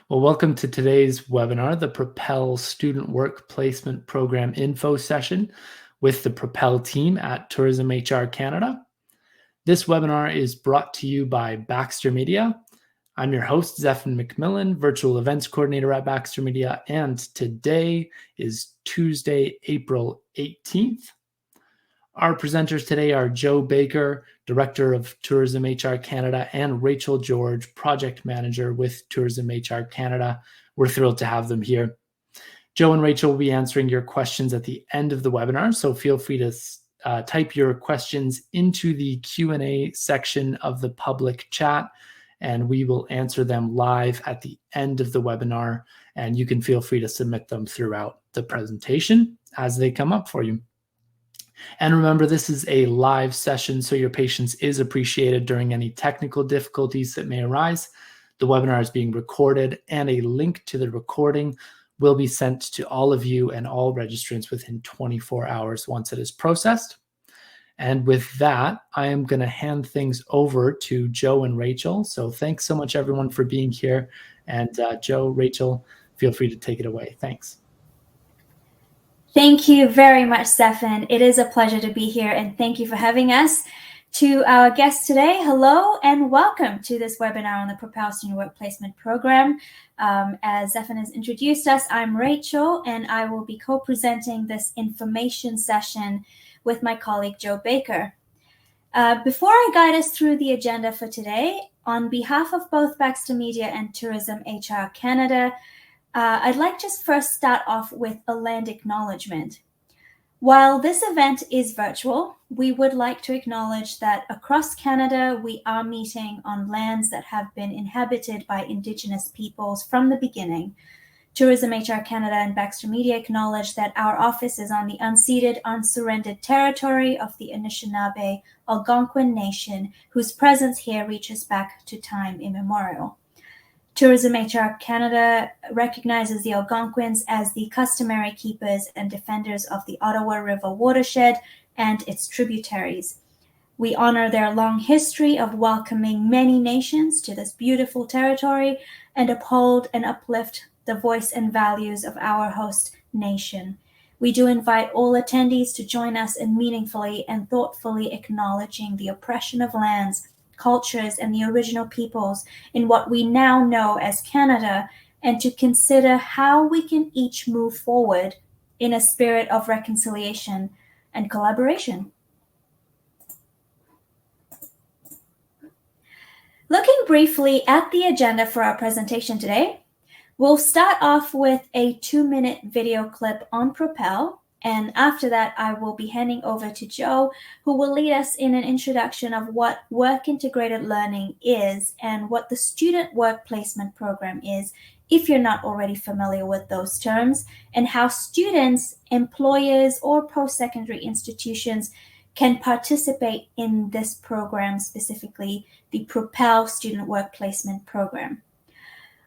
Well, welcome to today's webinar, the Propel Student Work Placement Program Info Session with the Propel team at Tourism HR Canada. This webinar is brought to you by Baxter Media. I'm your host, Zephan McMillan, Virtual Events Coordinator at Baxter Media, and today is Tuesday, April 18th. Our presenters today are Joe Baker, Director of Tourism HR Canada, and Rachel George, Project Manager with Tourism HR Canada. We're thrilled to have them here. Joe and Rachel will be answering your questions at the end of the webinar, so feel free to type your questions into the Q&A section of the public chat, and we will answer them live at the end of the webinar, and you can feel free to submit them throughout the presentation as they come up for you. And remember, this is a live session, so your patience is appreciated during any technical difficulties that may arise. The webinar is being recorded, and a link to the recording will be sent to all of you and all registrants within 24 hours once it is processed. And with that, I am going to hand things over to Joe and Rachel. So thanks so much, everyone, for being here. And Joe, Rachel, feel free to take it away. Thanks. Thank you very much, Zephan. It is a pleasure to be here, and thank you for having us. To our guests today, hello and welcome to this webinar on the Propel Student Work Placement Program. As Zephan has introduced us, I'm Rachel, and I will be co-presenting this information session with my colleague, Joe Baker. Before I guide us through the agenda for today, on behalf of both Baxter Media and Tourism HR Canada, I'd like to first start off with a land acknowledgement. While this event is virtual, we would like to acknowledge that across Canada, we are meeting on lands that have been inhabited by Indigenous peoples from the beginning. Tourism HR Canada and Baxter Media acknowledge that our office is on the unceded, unsurrendered territory of the Anishinaabe Algonquin Nation, whose presence here reaches back to time immemorial. Tourism HR Canada recognizes the Algonquins as the customary keepers and defenders of the Ottawa River watershed and its tributaries. We honor their long history of welcoming many nations to this beautiful territory and uphold and uplift the voice and values of our host nation. We do invite all attendees to join us in meaningfully and thoughtfully acknowledging the oppression of lands, cultures, and the original peoples in what we now know as Canada, and to consider how we can each move forward in a spirit of reconciliation and collaboration. Looking briefly at the agenda for our presentation today, we'll start off with a 2-minute video clip on Propel. And after that, I will be handing over to Joe, who will lead us in an introduction of what work-integrated learning is and what the Student Work Placement Program is, if you're not already familiar with those terms, and how students, employers, or post-secondary institutions can participate in this program, specifically the Propel Student Work Placement Program.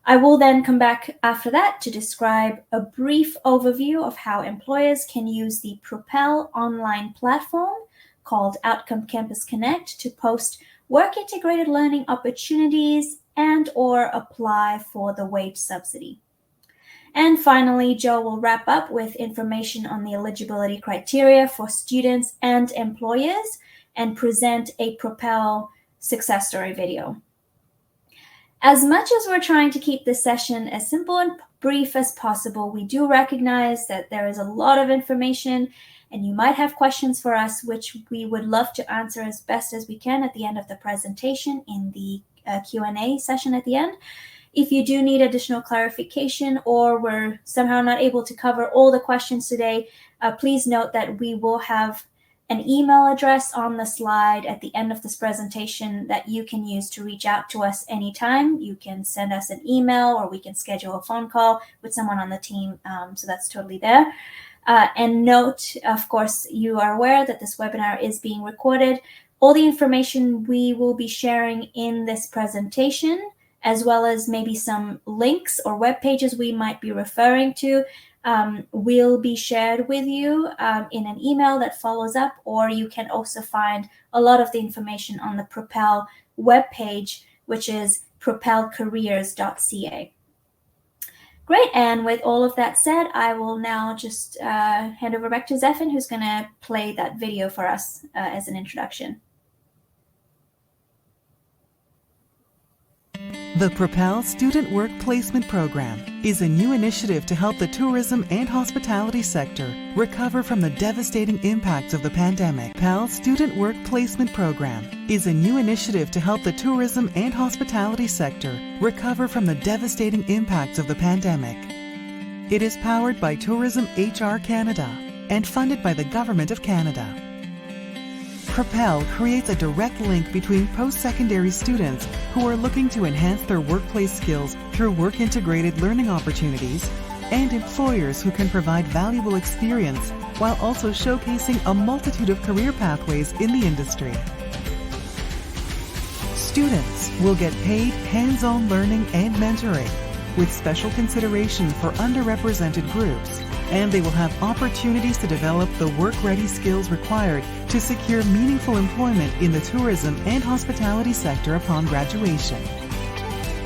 I will then come back after that to describe a brief overview of how employers can use the Propel online platform called Outcome Campus Connect to post work-integrated learning opportunities and/or apply for the wage subsidy. And finally, Joe will wrap up with information on the eligibility criteria for students and employers and present a Propel success story video. As much as we're trying to keep this session as simple and brief as possible, we do recognize that there is a lot of information and you might have questions for us, which we would love to answer as best as we can at the end of the presentation in the Q&A session at the end. If you do need additional clarification or we're somehow not able to cover all the questions today, please note that we will have an email address on the slide at the end of this presentation that you can use to reach out to us anytime. You can send us an email or we can schedule a phone call with someone on the team, so that's totally there. And note, of course, you are aware that this webinar is being recorded. All the information we will be sharing in this presentation, as well as maybe some links or web pages we might be referring to, will be shared with you in an email that follows up, or you can also find a lot of the information on the Propel webpage, which is propelcareers.ca. Great. And with all of that said, I will now just hand over back to Zephin, who's going to play that video for us as an introduction. The Propel Student Work Placement Program is a new initiative to help the tourism and hospitality sector recover from the devastating impacts of the pandemic. Propel Student Work Placement Program is a new initiative to help the tourism and hospitality sector recover from the devastating impacts of the pandemic. It is powered by Tourism HR Canada and funded by the Government of Canada. Propel creates a direct link between post-secondary students who are looking to enhance their workplace skills through work-integrated learning opportunities and employers who can provide valuable experience while also showcasing a multitude of career pathways in the industry. Students will get paid hands-on learning and mentoring with special consideration for underrepresented groups, and they will have opportunities to develop the work-ready skills required to secure meaningful employment in the tourism and hospitality sector upon graduation.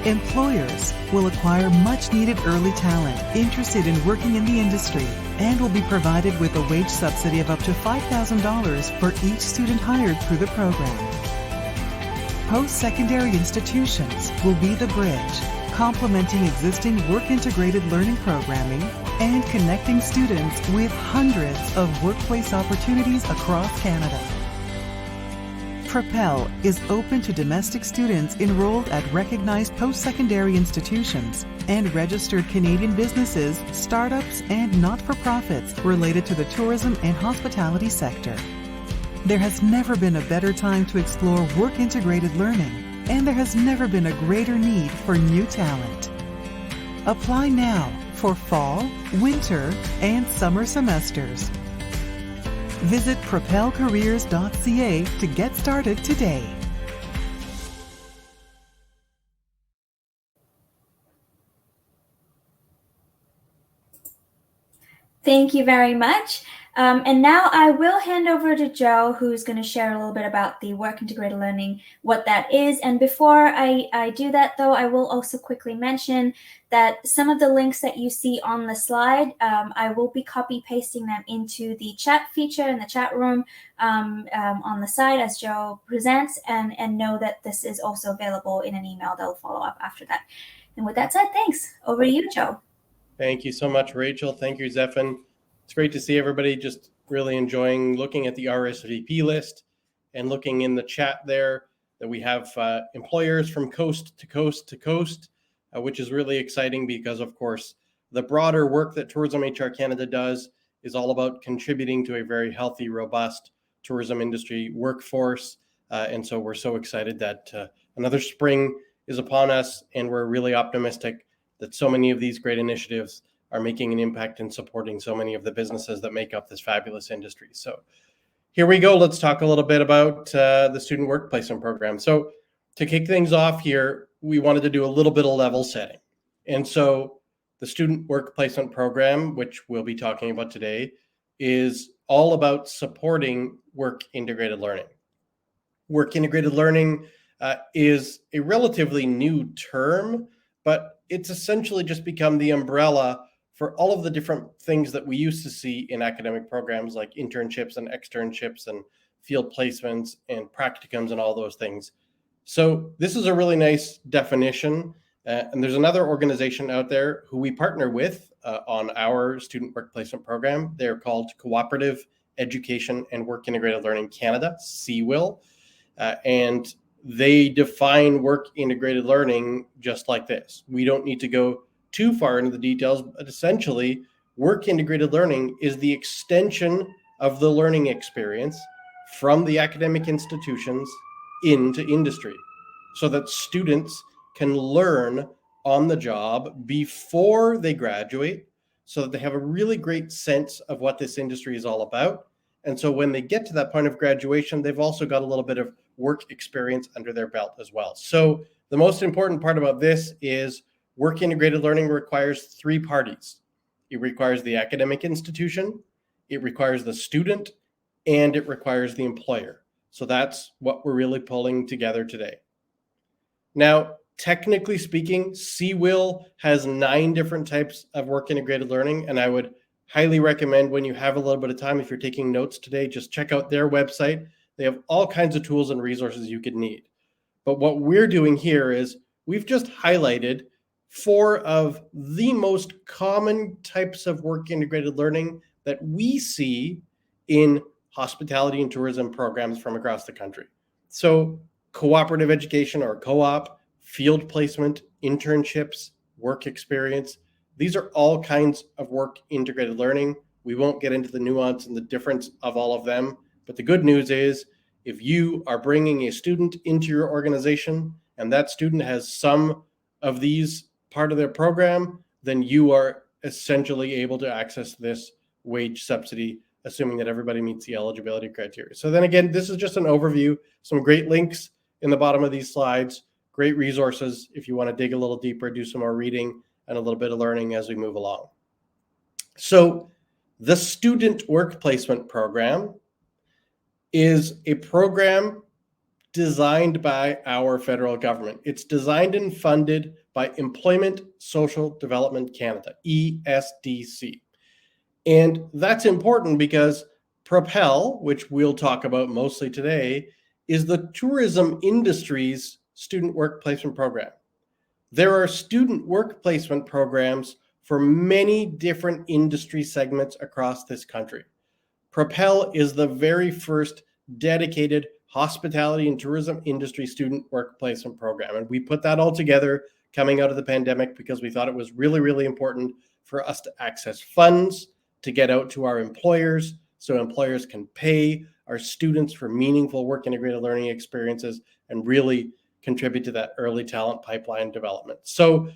Employers will acquire much-needed early talent interested in working in the industry and will be provided with a wage subsidy of up to $5,000 for each student hired through the program. Post-secondary institutions will be the bridge, complementing existing work-integrated learning programming and connecting students with hundreds of workplace opportunities across Canada. Propel is open to domestic students enrolled at recognized post-secondary institutions and registered Canadian businesses, startups, and not-for-profits related to the tourism and hospitality sector. There has never been a better time to explore work-integrated learning, and there has never been a greater need for new talent. Apply now for fall, winter, and summer semesters. Visit propelcareers.ca to get started today. Thank you very much. And now I will hand over to Joe, who's going to share a little bit about the work integrated learning, what that is. And before I do that, though, I will also quickly mention that some of the links that you see on the slide, I will be copy pasting them into the chat feature in the chat room on the side as Joe presents, and know that this is also available in an email that will follow up after that. And with that said, thanks. Over to you, Joe. Thank you so much, Rachel. Thank you, Zephin. It's great to see everybody just really enjoying looking at the RSVP list and looking in the chat there that we have employers from coast to coast to coast, which is really exciting because, of course, the broader work that Tourism HR Canada does is all about contributing to a very healthy, robust tourism industry workforce. And so we're so excited that another spring is upon us, and we're really optimistic that so many of these great initiatives are making an impact in supporting so many of the businesses that make up this fabulous industry. So here we go. Let's talk a little bit about the Student Work Placement Program. So to kick things off here, we wanted to do a little bit of level setting. And so the Student Work Placement Program, which we'll be talking about today, is all about supporting work integrated learning. Work integrated learning is a relatively new term, but it's essentially just become the umbrella for all of the different things that we used to see in academic programs like internships and externships and field placements and practicums and all those things. So this is a really nice definition. And there's another organization out there who we partner with on our Student Work Placement Program. They're called Cooperative Education and Work Integrated Learning Canada, CWIL. And they define work integrated learning just like this. We don't need to go too far into the details, but essentially, work integrated learning is the extension of the learning experience from the academic institutions into industry, so that students can learn on the job before they graduate, so that they have a really great sense of what this industry is all about. And so when they get to that point of graduation, they've also got a little bit of work experience under their belt as well. So the most important part about this is work integrated learning requires three parties. It requires the academic institution, it requires the student, and it requires the employer. So that's what we're really pulling together today. Now, technically speaking, CWIL has 9 different types of work integrated learning, and I would highly recommend, when you have a little bit of time, if you're taking notes today, just check out their website. They have all kinds of tools and resources you could need. But what we're doing here is we've just highlighted 4 of the most common types of work integrated learning that we see in hospitality and tourism programs from across the country. So cooperative education or co-op, field placement, internships, work experience, these are all kinds of work integrated learning. We won't get into the nuance and the difference of all of them, but the good news is if you are bringing a student into your organization and that student has some of these part of their program, then you are essentially able to access this wage subsidy, assuming that everybody meets the eligibility criteria. So then again, this is just an overview, some great links in the bottom of these slides, great resources if you want to dig a little deeper, do some more reading and a little bit of learning as we move along. So the Student Work Placement Program is a program designed by our federal government. It's designed and funded by Employment Social Development Canada, ESDC. And that's important because Propel, which we'll talk about mostly today, is the tourism industry's student work placement program. There are student work placement programs for many different industry segments across this country. Propel is the very first dedicated hospitality and tourism industry student work placement program. And we put that all together coming out of the pandemic because we thought it was really, really important for us to access funds to get out to our employers so employers can pay our students for meaningful work integrated learning experiences and really contribute to that early talent pipeline development. So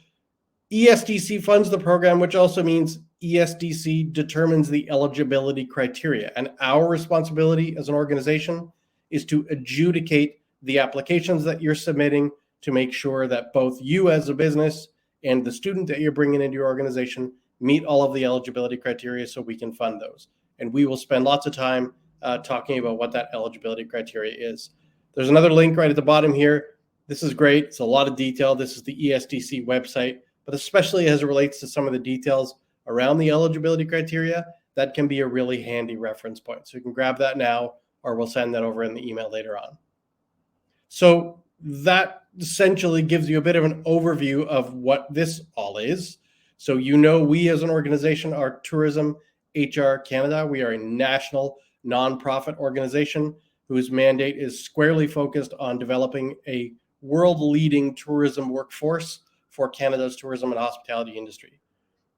ESDC funds the program, which also means ESDC determines the eligibility criteria. And our responsibility as an organization is to adjudicate the applications that you're submitting to make sure that both you as a business and the student that you're bringing into your organization meet all of the eligibility criteria so we can fund those. And we will spend lots of time talking about what that eligibility criteria is. There's another link right at the bottom here. This is great. It's a lot of detail. This is the ESDC website, but especially as it relates to some of the details around the eligibility criteria, that can be a really handy reference point. So you can grab that now, or we'll send that over in the email later on. So that essentially gives you a bit of an overview of what this all is. So you know, we as an organization are Tourism HR Canada. We are a national nonprofit organization whose mandate is squarely focused on developing a world-leading tourism workforce for Canada's tourism and hospitality industry.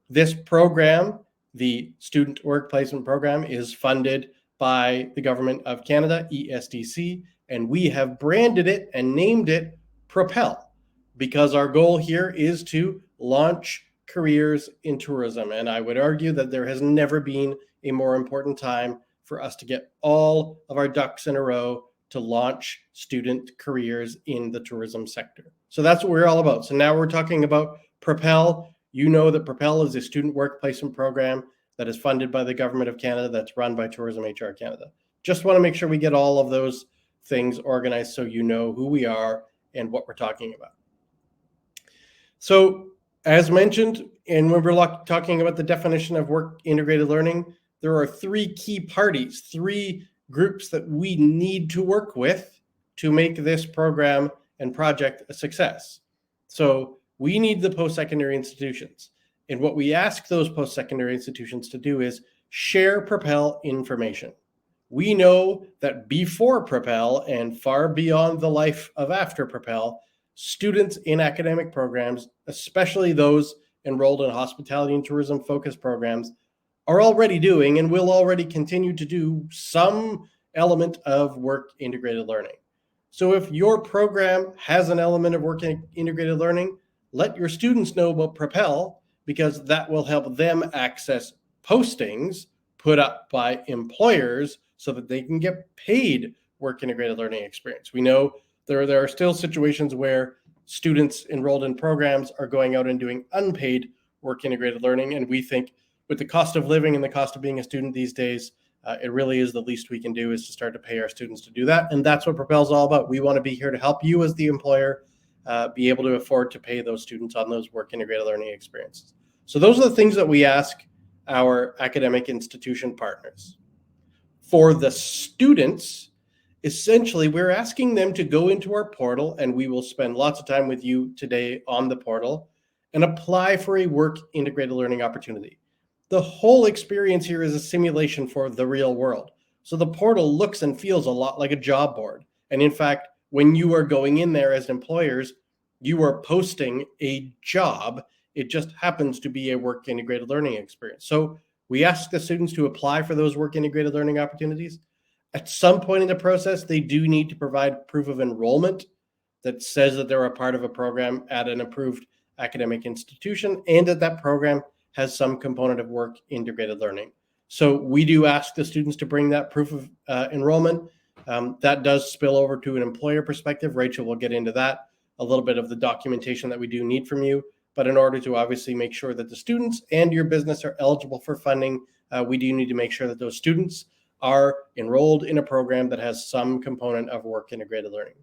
This program, the Student Work Placement Program, is funded by the Government of Canada, ESDC, and we have branded it and named it Propel because our goal here is to launch careers in tourism. And I would argue that there has never been a more important time for us to get all of our ducks in a row to launch student careers in the tourism sector. So that's what we're all about. So now we're talking about Propel. You know that Propel is a student work placement program that is funded by the Government of Canada, that's run by Tourism HR Canada. Just want to make sure we get all of those things organized so you know who we are and what we're talking about. So as mentioned, and when we're talking about the definition of work integrated learning, there are 3 key parties, 3 groups that we need to work with to make this program and project a success. So we need the post-secondary institutions. And what we ask those post-secondary institutions to do is share Propel information. We know that before Propel and far beyond the life of after Propel, students in academic programs, especially those enrolled in hospitality and tourism focused programs, are already doing and will already continue to do some element of work integrated learning. So if your program has an element of work integrated learning, let your students know about Propel because that will help them access postings put up by employers so that they can get paid work integrated learning experience. We know there are still situations where students enrolled in programs are going out and doing unpaid work integrated learning. And we think with the cost of living and the cost of being a student these days, it really is the least we can do is to start to pay our students to do that. And that's what Propel is all about. We want to be here to help you as the employer be able to afford to pay those students on those work integrated learning experiences. So those are the things that we ask our academic institution partners. For the students, essentially, we're asking them to go into our portal, and we will spend lots of time with you today on the portal, and apply for a work integrated learning opportunity. The whole experience here is a simulation for the real world. So the portal looks and feels a lot like a job board. And in fact, when you are going in there as employers, you are posting a job. It just happens to be a work integrated learning experience. So we ask the students to apply for those work integrated learning opportunities. At some point in the process, they do need to provide proof of enrollment that says that they're a part of a program at an approved academic institution and that that program has some component of work integrated learning. So we do ask the students to bring that proof of enrollment. That does spill over to an employer perspective. Rachel will get into that, a little bit of the documentation that we do need from you. But in order to obviously make sure that the students and your business are eligible for funding, we do need to make sure that those students are enrolled in a program that has some component of work integrated learning.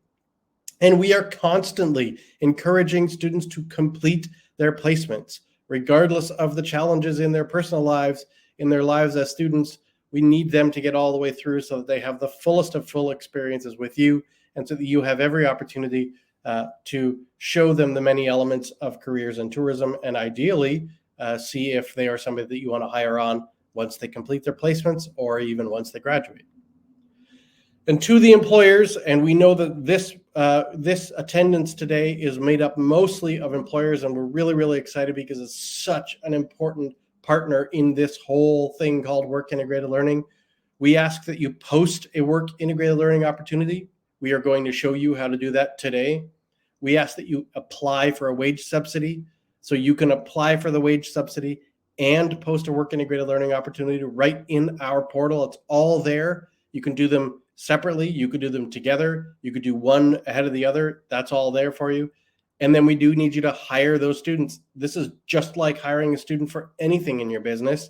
And we are constantly encouraging students to complete their placements, regardless of the challenges in their personal lives, in their lives as students. We need them to get all the way through so that they have the fullest of full experiences with you, and so that you have every opportunity to show them the many elements of careers in tourism, and ideally see if they are somebody that you want to hire on once they complete their placements or even once they graduate. And to the employers, and we know that this attendance today is made up mostly of employers, and we're really, really excited because it's such an important partner in this whole thing called work integrated learning. We ask that you post a work integrated learning opportunity. We are going to show you how to do that today. We ask that you apply for a wage subsidy, so you can apply for the wage subsidy and post a work integrated learning opportunity right in our portal. It's all there. You can do them separately. You could do them together. You could do one ahead of the other. That's all there for you. And then we do need you to hire those students. This is just like hiring a student for anything in your business.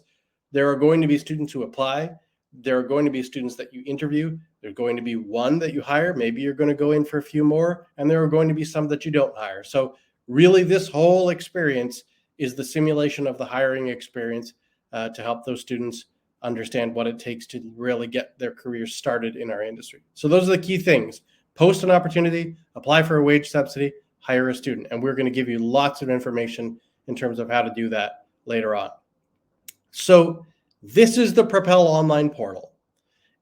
There are going to be students who apply. There are going to be students that you interview. There's going to be one that you hire. Maybe you're going to go in for a few more, and there are going to be some that you don't hire. So really, this whole experience is the simulation of the hiring experience to help those students understand what it takes to really get their careers started in our industry. So those are the key things. Post an opportunity, apply for a wage subsidy, hire a student. And we're going to give you lots of information in terms of how to do that later on. So this is the Propel online portal.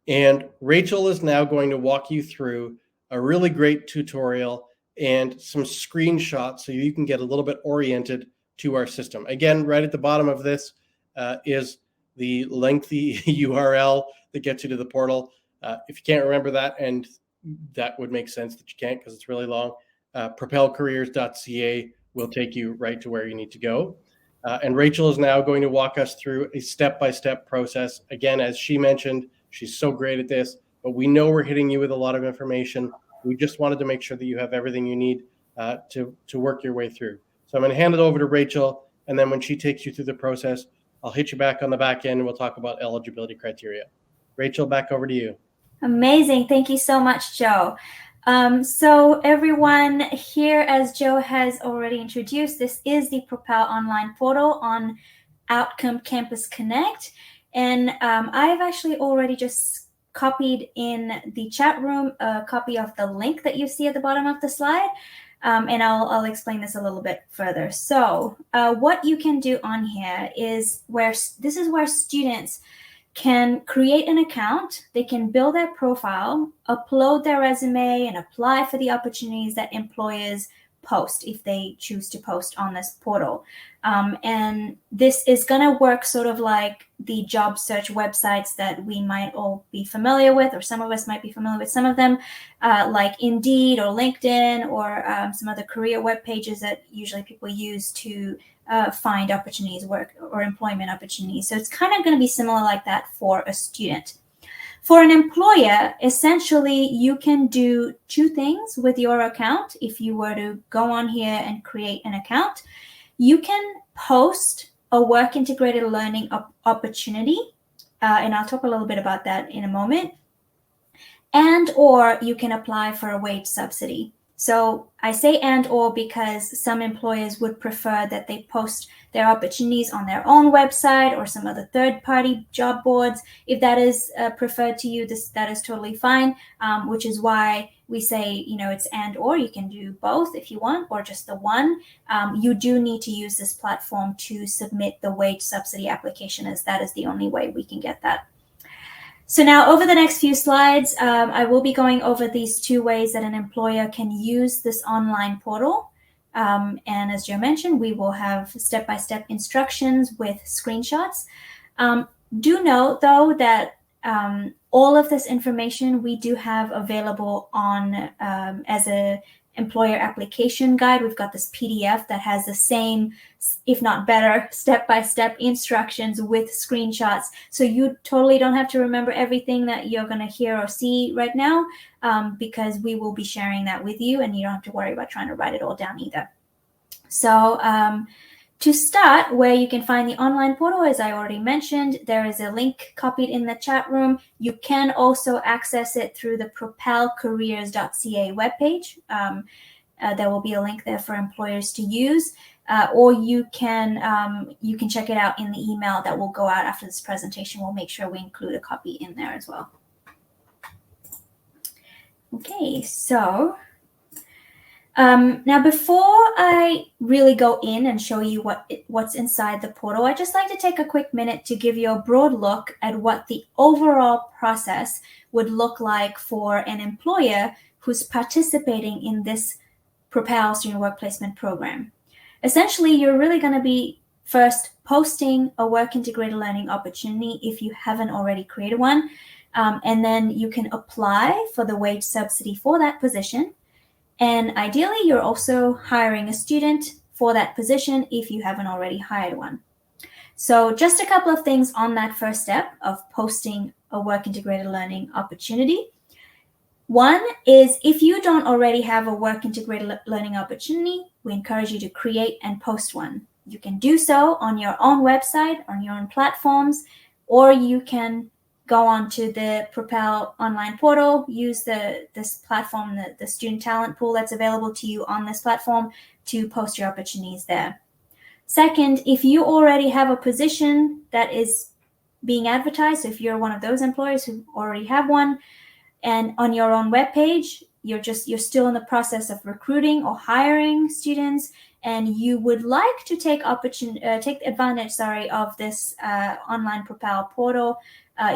And Rachel is now going to walk you through a really great tutorial and some screenshots so you can get a little bit oriented to our system. Again, right at the bottom of this is the lengthy URL that gets you to the portal. If you can't remember that, and that would make sense that you can't because it's really long, propelcareers.ca will take you right to where you need to go. And Rachel is now going to walk us through a step-by-step process. Again, as she mentioned, she's so great at this, but we know we're hitting you with a lot of information. We just wanted to make sure that you have everything you need to work your way through. So I'm going to hand it over to Rachel, and then when she takes you through the process, I'll hit you back on the back end and we'll talk about eligibility criteria. Rachel, back over to you. Amazing. Thank you so much, Joe. So everyone here, as Joe has already introduced, this is the Propel online portal on Outcome Campus Connect. And I've actually already just copied in the chat room a copy of the link that you see at the bottom of the slide. And I'll explain this a little bit further. So what you can do on here is where students can create an account, they can build their profile, upload their resume, and apply for the opportunities that employers post if they choose to post on this portal. And this is going to work sort of like the job search websites that we might all be familiar with, or some of us might be familiar with some of them, like Indeed or LinkedIn or some other career web pages that usually people use to find opportunities, work or employment opportunities. So it's kind of going to be similar like that for a student. For an employer, essentially, you can do two things with your account. If you were to go on here and create an account, you can post a work integrated learning opportunity, and I'll talk a little bit about that in a moment, and or you can apply for a wage subsidy. So I say and or because some employers would prefer that they post their opportunities on their own website or some other third-party job boards. If that is preferred to you, that is totally fine, which is why we say, it's and or. You can do both if you want, or just the one. You do need to use this platform to submit the wage subsidy application, as that is the only way we can get that. So now over the next few slides, I will be going over these two ways that an employer can use this online portal. And as Joe mentioned, we will have step-by-step instructions with screenshots. Do note, though, that all of this information we do have available on as a employer application guide. We've got this PDF that has the same, if not better, step-by-step instructions with screenshots. So you totally don't have to remember everything that you're going to hear or see right now, because we will be sharing that with you, and you don't have to worry about trying to write it all down either. So to start, where you can find the online portal, as I already mentioned, there is a link copied in the chat room. You can also access it through the propelcareers.ca webpage. There will be a link there for employers to use, or you can check it out in the email that will go out after this presentation. We'll make sure we include a copy in there as well. Okay, so now, before I really go in and show you what's inside the portal, I'd just like to take a quick minute to give you a broad look at what the overall process would look like for an employer who's participating in this Propel Student Work Placement program. Essentially, you're really going to be first posting a work-integrated learning opportunity if you haven't already created one, and then you can apply for the wage subsidy for that position. And ideally, you're also hiring a student for that position if you haven't already hired one. So just a couple of things on that first step of posting a work-integrated learning opportunity. One is, if you don't already have a work-integrated learning opportunity, we encourage you to create and post one. You can do so on your own website, on your own platforms, or you can go on to the Propel online portal, use this platform, the student talent pool that's available to you on this platform to post your opportunities there. Second, if you already have a position that is being advertised, so if you're one of those employers who already have one, and on your own webpage, you're still in the process of recruiting or hiring students, and you would like to take advantage of this online Propel portal,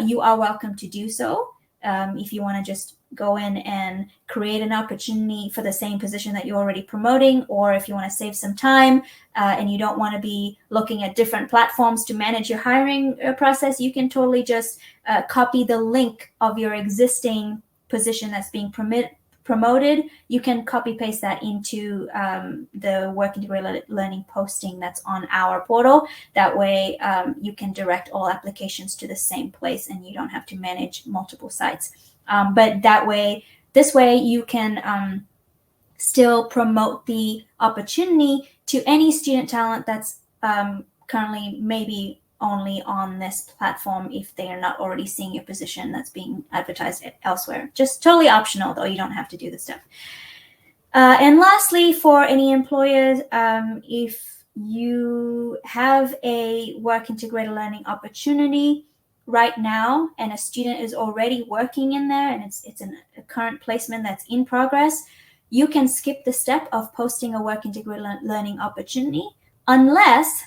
you are welcome to do so. If you want to just go in and create an opportunity for the same position that you're already promoting, or if you want to save some time and you don't want to be looking at different platforms to manage your hiring process, you can totally just copy the link of your existing position that's being promoted. You can copy paste that into the work integrated learning posting that's on our portal. That way you can direct all applications to the same place and you don't have to manage multiple sites. But this way you can still promote the opportunity to any student talent that's currently maybe only on this platform if they are not already seeing your position that's being advertised elsewhere. Just totally optional, though. You don't have to do this stuff. And lastly, for any employers, if you have a work integrated learning opportunity right now and a student is already working in there and it's a current placement that's in progress, you can skip the step of posting a work integrated learning opportunity unless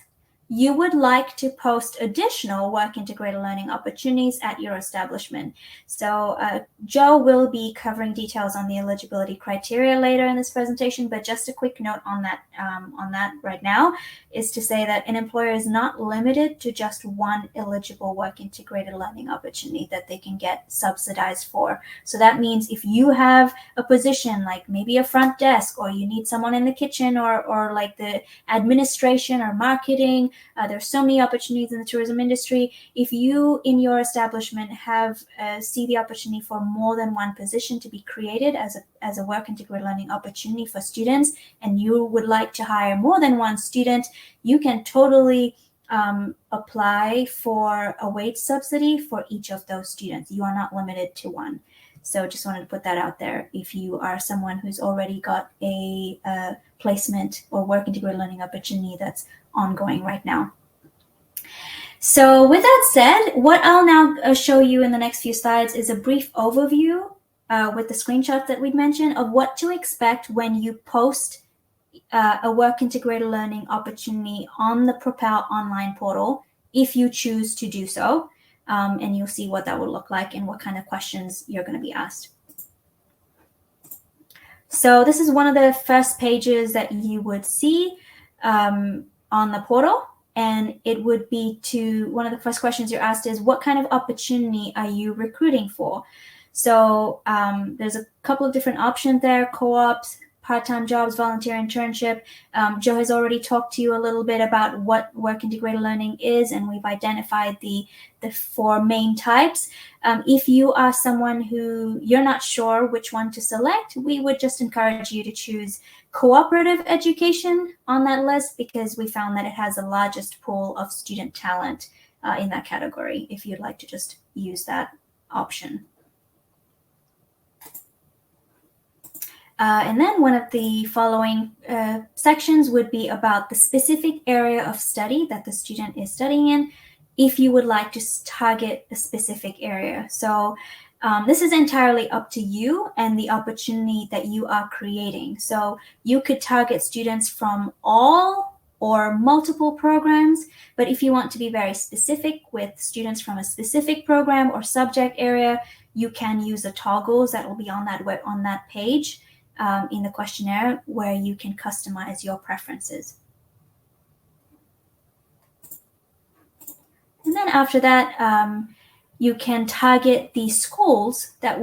you would like to post additional work integrated learning opportunities at your establishment. So Joe will be covering details on the eligibility criteria later in this presentation, but just a quick note on that right now is to say that an employer is not limited to just one eligible work integrated learning opportunity that they can get subsidized for. So that means if you have a position like maybe a front desk, or you need someone in the kitchen, or like the administration or marketing, there's so many opportunities in the tourism industry. If you in your establishment have see the opportunity for more than one position to be created as a work integrated learning opportunity for students, and you would like to hire more than one student, you can totally apply for a wage subsidy for each of those students. You are not limited to one. So just wanted to put that out there if you are someone who's already got a placement or work integrated learning opportunity that's ongoing right now. So with that said, what I'll now show you in the next few slides is a brief overview with the screenshots that we'd mentioned of what to expect when you post a work integrated learning opportunity on the Propel online portal, if you choose to do so. And you'll see what that would look like and what kind of questions you're going to be asked. So this is one of the first pages that you would see on the portal. And it would be one of the first questions you're asked is, what kind of opportunity are you recruiting for? So there's a couple of different options there: co-ops, part-time jobs, volunteer internship. Joe has already talked to you a little bit about what work integrated learning is, and we've identified the 4 main types. If you are someone who you're not sure which one to select, we would just encourage you to choose cooperative education on that list, because we found that it has the largest pool of student talent in that category, if you'd like to just use that option. And then one of the following sections would be about the specific area of study that the student is studying in, if you would like to target a specific area. So this is entirely up to you and the opportunity that you are creating. So you could target students from all or multiple programs, but if you want to be very specific with students from a specific program or subject area, you can use the toggles that will be on that page in the questionnaire, where you can customize your preferences. And then after that, you can target the schools that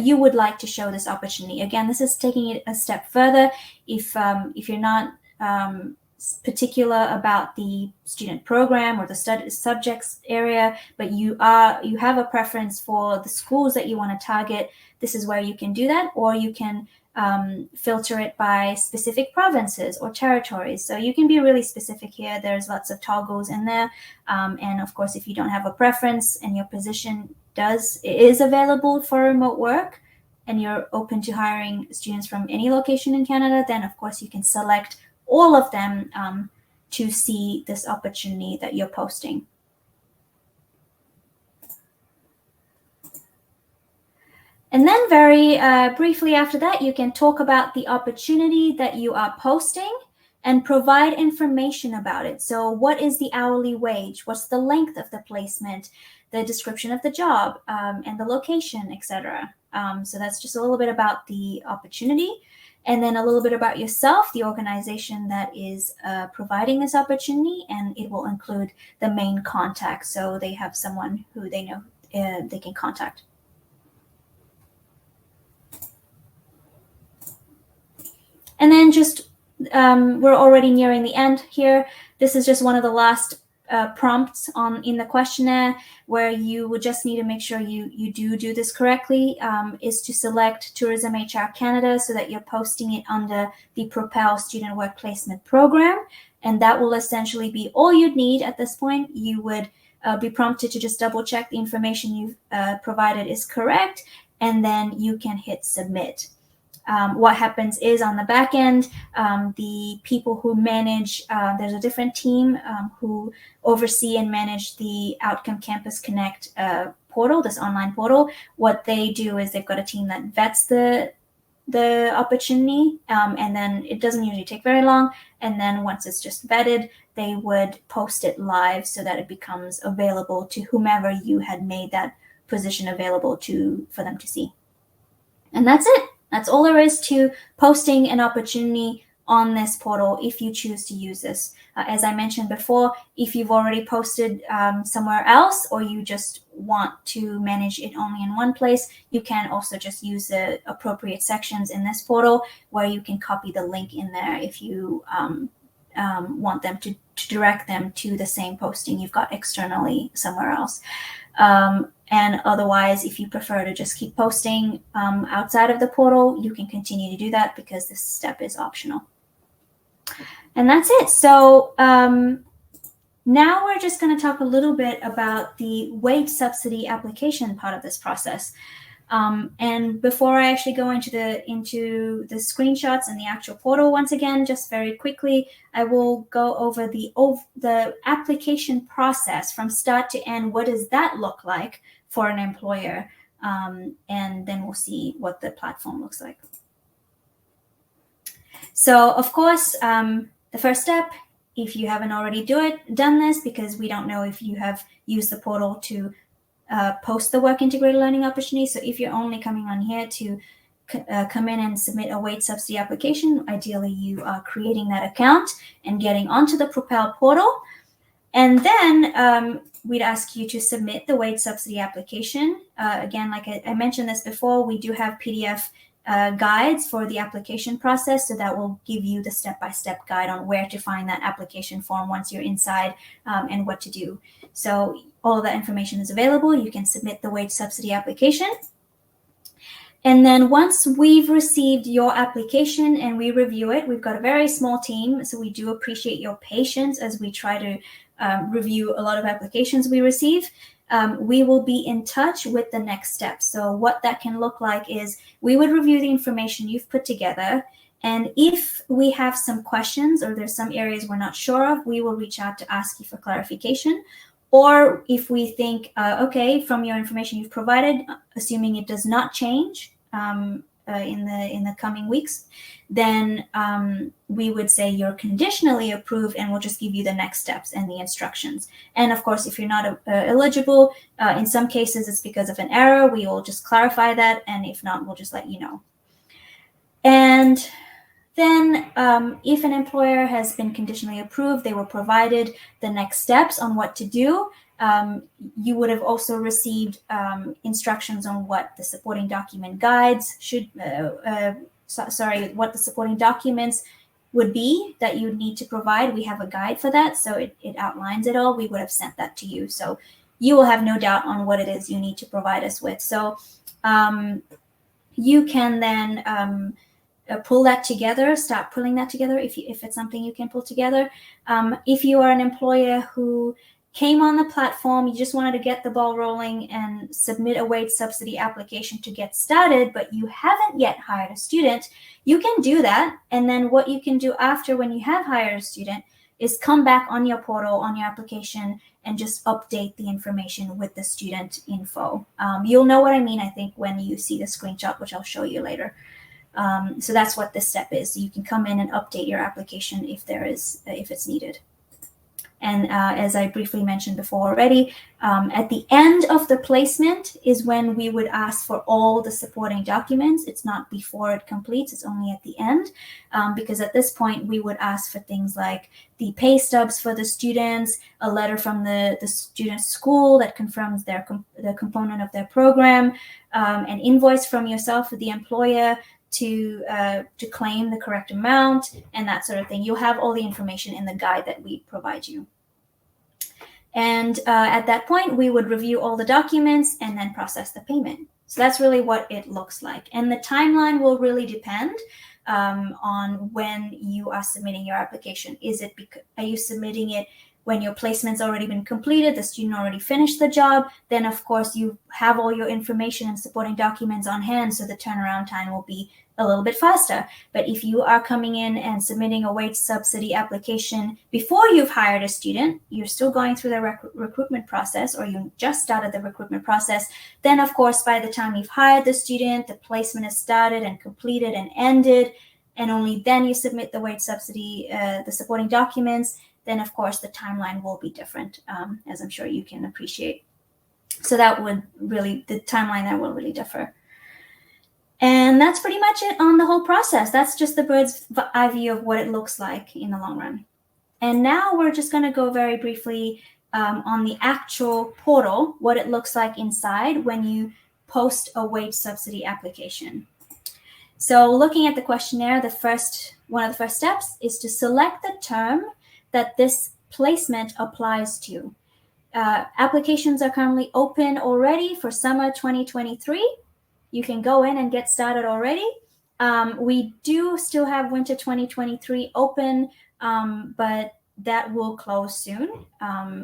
you would like to show this opportunity. Again, this is taking it a step further. If you're not particular about the student program or the subjects area, but you have a preference for the schools that you want to target, this is where you can do that. Or you can filter it by specific provinces or territories. So you can be really specific here. There's lots of toggles in there. And of course, if you don't have a preference and your position is available for remote work, and you're open to hiring students from any location in Canada, then of course you can select all of them to see this opportunity that you're posting. And then very briefly after that, you can talk about the opportunity that you are posting and provide information about it. So what is the hourly wage? What's the length of the placement? The description of the job and the location, etc. So that's just a little bit about the opportunity. And then a little bit about yourself, the organization that is providing this opportunity, and it will include the main contact. So they have someone who they know they can contact. And then just, we're already nearing the end here. This is just one of the last prompts in the questionnaire, where you would just need to make sure you do this correctly, is to select Tourism HR Canada, so that you're posting it under the Propel Student Work Placement Program. And that will essentially be all you'd need at this point. You would be prompted to just double check the information you've provided is correct, and then you can hit submit. What happens is, on the back end, the people who manage, there's a different team who oversee and manage the Outcome Campus Connect portal, this online portal. What they do is they've got a team that vets the opportunity, and then it doesn't usually take very long. And then once it's just vetted, they would post it live so that it becomes available to whomever you had made that position available to for them to see. And that's it. That's all there is to posting an opportunity on this portal if you choose to use this. As I mentioned before, if you've already posted somewhere else, or you just want to manage it only in one place, you can also just use the appropriate sections in this portal, where you can copy the link in there if you want them to direct them to the same posting you've got externally somewhere else. And otherwise, if you prefer to just keep posting outside of the portal, you can continue to do that, because this step is optional. And that's it. So now we're just going to talk a little bit about the wage subsidy application part of this process. And before I actually go into the screenshots and the actual portal, once again, just very quickly, I will go over the application process from start to end. What does that look like for an employer? And then we'll see what the platform looks like. So, of course, the first step, if you haven't already done this, because we don't know if you have used the portal to post the work integrated learning opportunity. So if you're only coming on here to come in and submit a wage subsidy application, ideally you are creating that account and getting onto the Propel portal. And then we'd ask you to submit the wage subsidy application. Again, like I mentioned this before, we do have PDF guides for the application process, so that will give you the step-by-step guide on where to find that application form once you're inside, and what to do. So all of that information is available. You can submit the wage subsidy application. And then once we've received your application and we review it, we've got a very small team, so we do appreciate your patience as we try to review a lot of applications we receive. We will be in touch with the next steps. So what that can look like is we would review the information you've put together. And if we have some questions or there's some areas we're not sure of, we will reach out to ask you for clarification. Or if we think, okay, from your information you've provided, assuming it does not change in the coming weeks, then we would say you're conditionally approved, and we'll just give you the next steps and the instructions. And of course, if you're not eligible, in some cases it's because of an error. We will just clarify that, and if not, we'll just let you know. And then if an employer has been conditionally approved, they were provided the next steps on what to do. You would have also received instructions on what the supporting document guides should, what the supporting documents would be that you need to provide. We have a guide for that, so it outlines it all. We would have sent that to you. So you will have no doubt on what it is you need to provide us with. So you can then pull that together, start pulling that together if it's something you can pull together. If you are an employer who came on the platform, you just wanted to get the ball rolling and submit a wage subsidy application to get started, but you haven't yet hired a student, you can do that. And then what you can do after, when you have hired a student, is come back on your portal, on your application, and just update the information with the student info. You'll know what I mean, I think, when you see the screenshot, which I'll show you later. So that's what this step is. So you can come in and update your application if it's needed. And as I briefly mentioned before already, at the end of the placement is when we would ask for all the supporting documents. It's not before it completes, it's only at the end, because at this point we would ask for things like the pay stubs for the students, a letter from the student's school that confirms the component of their program, an invoice from yourself or the employer to claim the correct amount, and that sort of thing. You'll have all the information in the guide that we provide you. And at that point, we would review all the documents and then process the payment. So that's really what it looks like. And the timeline will really depend on when you are submitting your application. Are you submitting it when your placement's already been completed, the student already finished the job? Then of course you have all your information and supporting documents on hand, so the turnaround time will be a little bit faster. But if you are coming in and submitting a wage subsidy application before you've hired a student, you're still going through the recruitment process, or you just started the recruitment process, then of course by the time you've hired the student, the placement is started and completed and ended, and only then you submit the wage subsidy, the supporting documents, then of course the timeline will be different, as I'm sure you can appreciate. So the timeline there will really differ. And that's pretty much it on the whole process. That's just the bird's eye view of what it looks like in the long run. And now we're just going to go very briefly on the actual portal, what it looks like inside when you post a wage subsidy application. So looking at the questionnaire, one of the first steps is to select the term that this placement applies to. Applications are currently open already for summer 2023. You can go in and get started already. We do still have winter 2023 open, but that will close soon.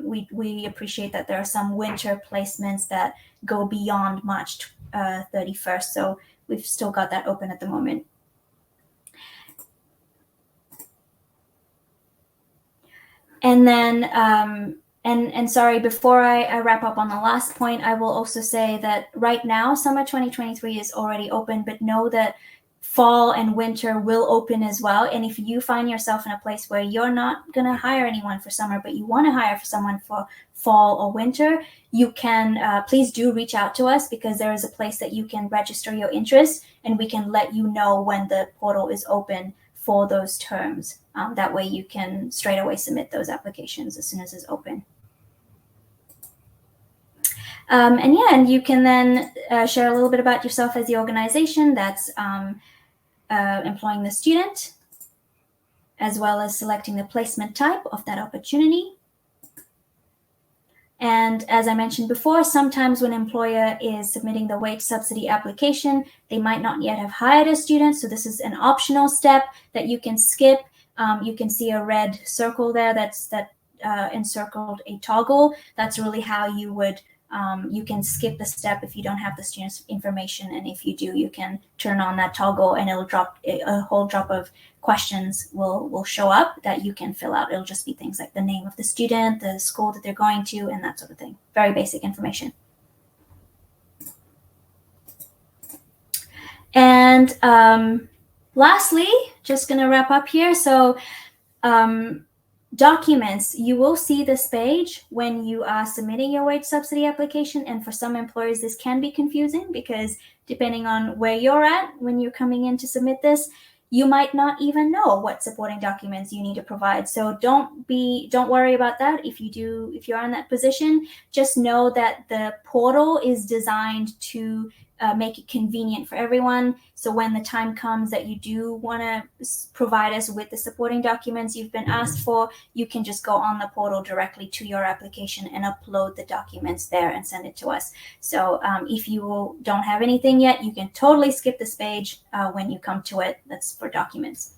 We appreciate that there are some winter placements that go beyond March 31st. So we've still got that open at the moment. And then, and sorry, before I wrap up on the last point, I will also say that right now, summer 2023 is already open, but know that fall and winter will open as well. And if you find yourself in a place where you're not going to hire anyone for summer, but you want to hire for someone for fall or winter, you can please do reach out to us, because there is a place that you can register your interest, and we can let you know when the portal is open for those terms. That way you can straight away submit those applications as soon as it's open. And you can then share a little bit about yourself as the organization that's employing the student, as well as selecting the placement type of that opportunity. And as I mentioned before, sometimes when an employer is submitting the wage subsidy application, they might not yet have hired a student. So this is an optional step that you can skip. You can see a red circle there that encircled a toggle. That's really how you would, you can skip the step if you don't have the student's information. And if you do, you can turn on that toggle, and it'll drop a whole drop of questions will show up that you can fill out. It'll just be things like the name of the student, the school that they're going to, and that sort of thing. Very basic information. And lastly, just going to wrap up here. So documents, you will see this page when you are submitting your wage subsidy application. And for some employers, this can be confusing, because depending on where you're at when you're coming in to submit this, you might not even know what supporting documents you need to provide. So don't worry about that. If you're in that position, just know that the portal is designed to make it convenient for everyone. So when the time comes that you do want to provide us with the supporting documents you've been asked for, you can just go on the portal directly to your application and upload the documents there and send it to us. So if you don't have anything yet, you can totally skip this page when you come to it. That's for documents.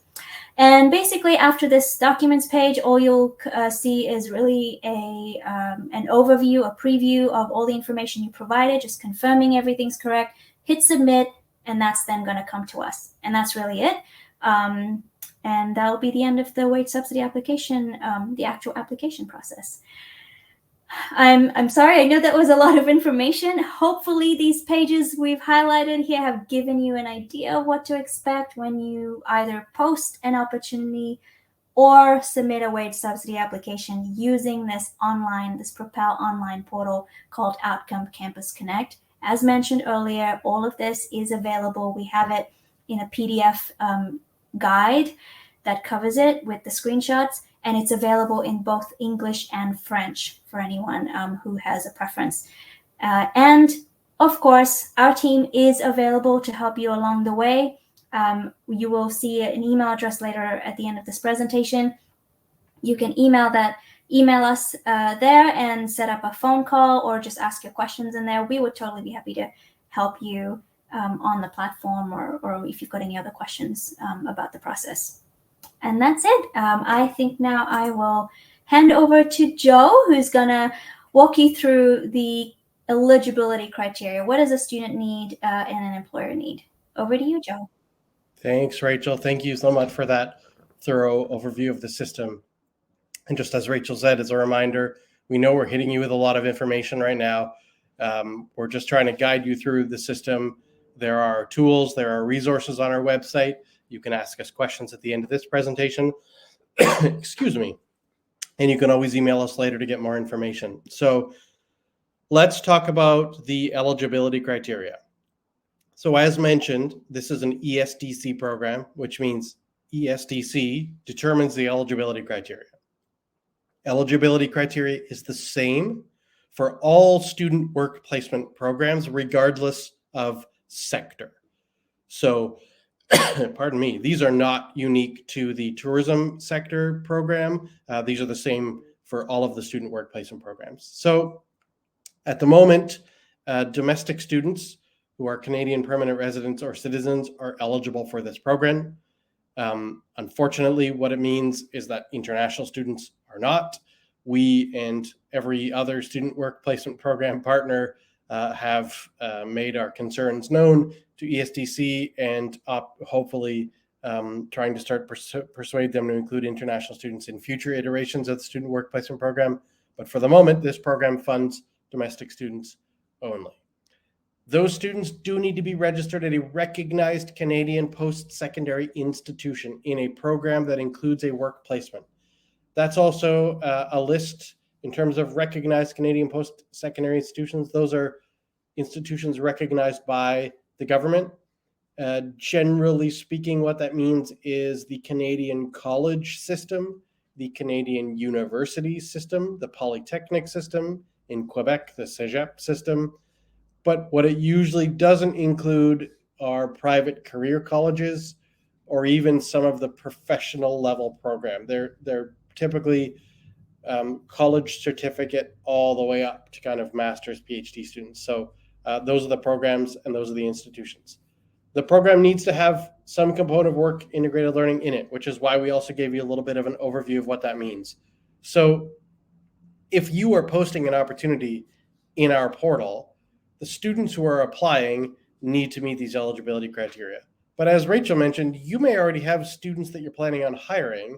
And basically, after this documents page, all you'll see is really an overview, a preview of all the information you provided, just confirming everything's correct. Hit submit, and that's then going to come to us. And that's really it. And that'll be the end of the wage subsidy application, the actual application process. I'm sorry, I know that was a lot of information. Hopefully these pages we've highlighted here have given you an idea of what to expect when you either post an opportunity or submit a wage subsidy application using this Propel online portal called Outcome Campus Connect. As mentioned earlier, all of this is available. We have it in a PDF guide that covers it with the screenshots. And it's available in both English and French for anyone who has a preference. And of course, our team is available to help you along the way. You will see an email address later at the end of this presentation. You can email us there and set up a phone call, or just ask your questions in there. We would totally be happy to help you on the platform, or if you've got any other questions about the process. And that's it. I think now I will hand over to Joe, who's going to walk you through the eligibility criteria. What does a student need and an employer need? Over to you, Joe. Thanks, Rachel. Thank you so much for that thorough overview of the system. And just as Rachel said, as a reminder, we know we're hitting you with a lot of information right now. We're just trying to guide you through the system. There are tools, there are resources on our website. You can ask us questions at the end of this presentation. Excuse me. And you can always email us later to get more information. So let's talk about the eligibility criteria. So as mentioned, this is an ESDC program, which means ESDC determines the eligibility criteria. Eligibility criteria is the same for all student work placement programs, regardless of sector. So pardon me, these are not unique to the tourism sector program. These are the same for all of the student work placement programs. So at the moment, domestic students who are Canadian permanent residents or citizens are eligible for this program. Unfortunately, what it means is that international students are not. We and every other student work placement program partner have made our concerns known to ESDC and hopefully trying to start persuade them to include international students in future iterations of the Student Work Placement Program. But for the moment, this program funds domestic students only. Those students do need to be registered at a recognized Canadian post-secondary institution in a program that includes a work placement. That's also a list in terms of recognized Canadian post-secondary institutions. Those are institutions recognized by the government. Generally speaking, what that means is the Canadian college system, the Canadian university system, the polytechnic system, in Quebec, the Cégep system. But what it usually doesn't include are private career colleges or even some of the professional level program. They're typically college certificate all the way up to kind of master's, PhD students. So those are the programs and those are the institutions. The program needs to have some component of work integrated learning in it, which is why we also gave you a little bit of an overview of what that means. So if you are posting an opportunity in our portal, the students who are applying need to meet these eligibility criteria. But as Rachel mentioned, you may already have students that you're planning on hiring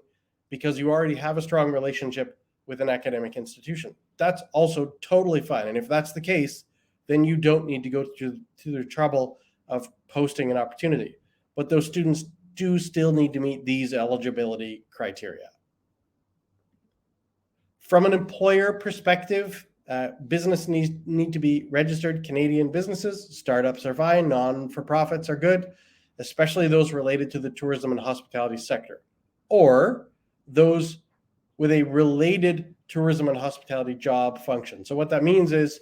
because you already have a strong relationship with an academic institution. That's also totally fine. And if that's the case, then you don't need to go through the trouble of posting an opportunity. But those students do still need to meet these eligibility criteria. From an employer perspective, business need to be registered Canadian businesses. Startups are fine, non-for-profits are good, especially those related to the tourism and hospitality sector, or those with a related tourism and hospitality job function. So what that means is,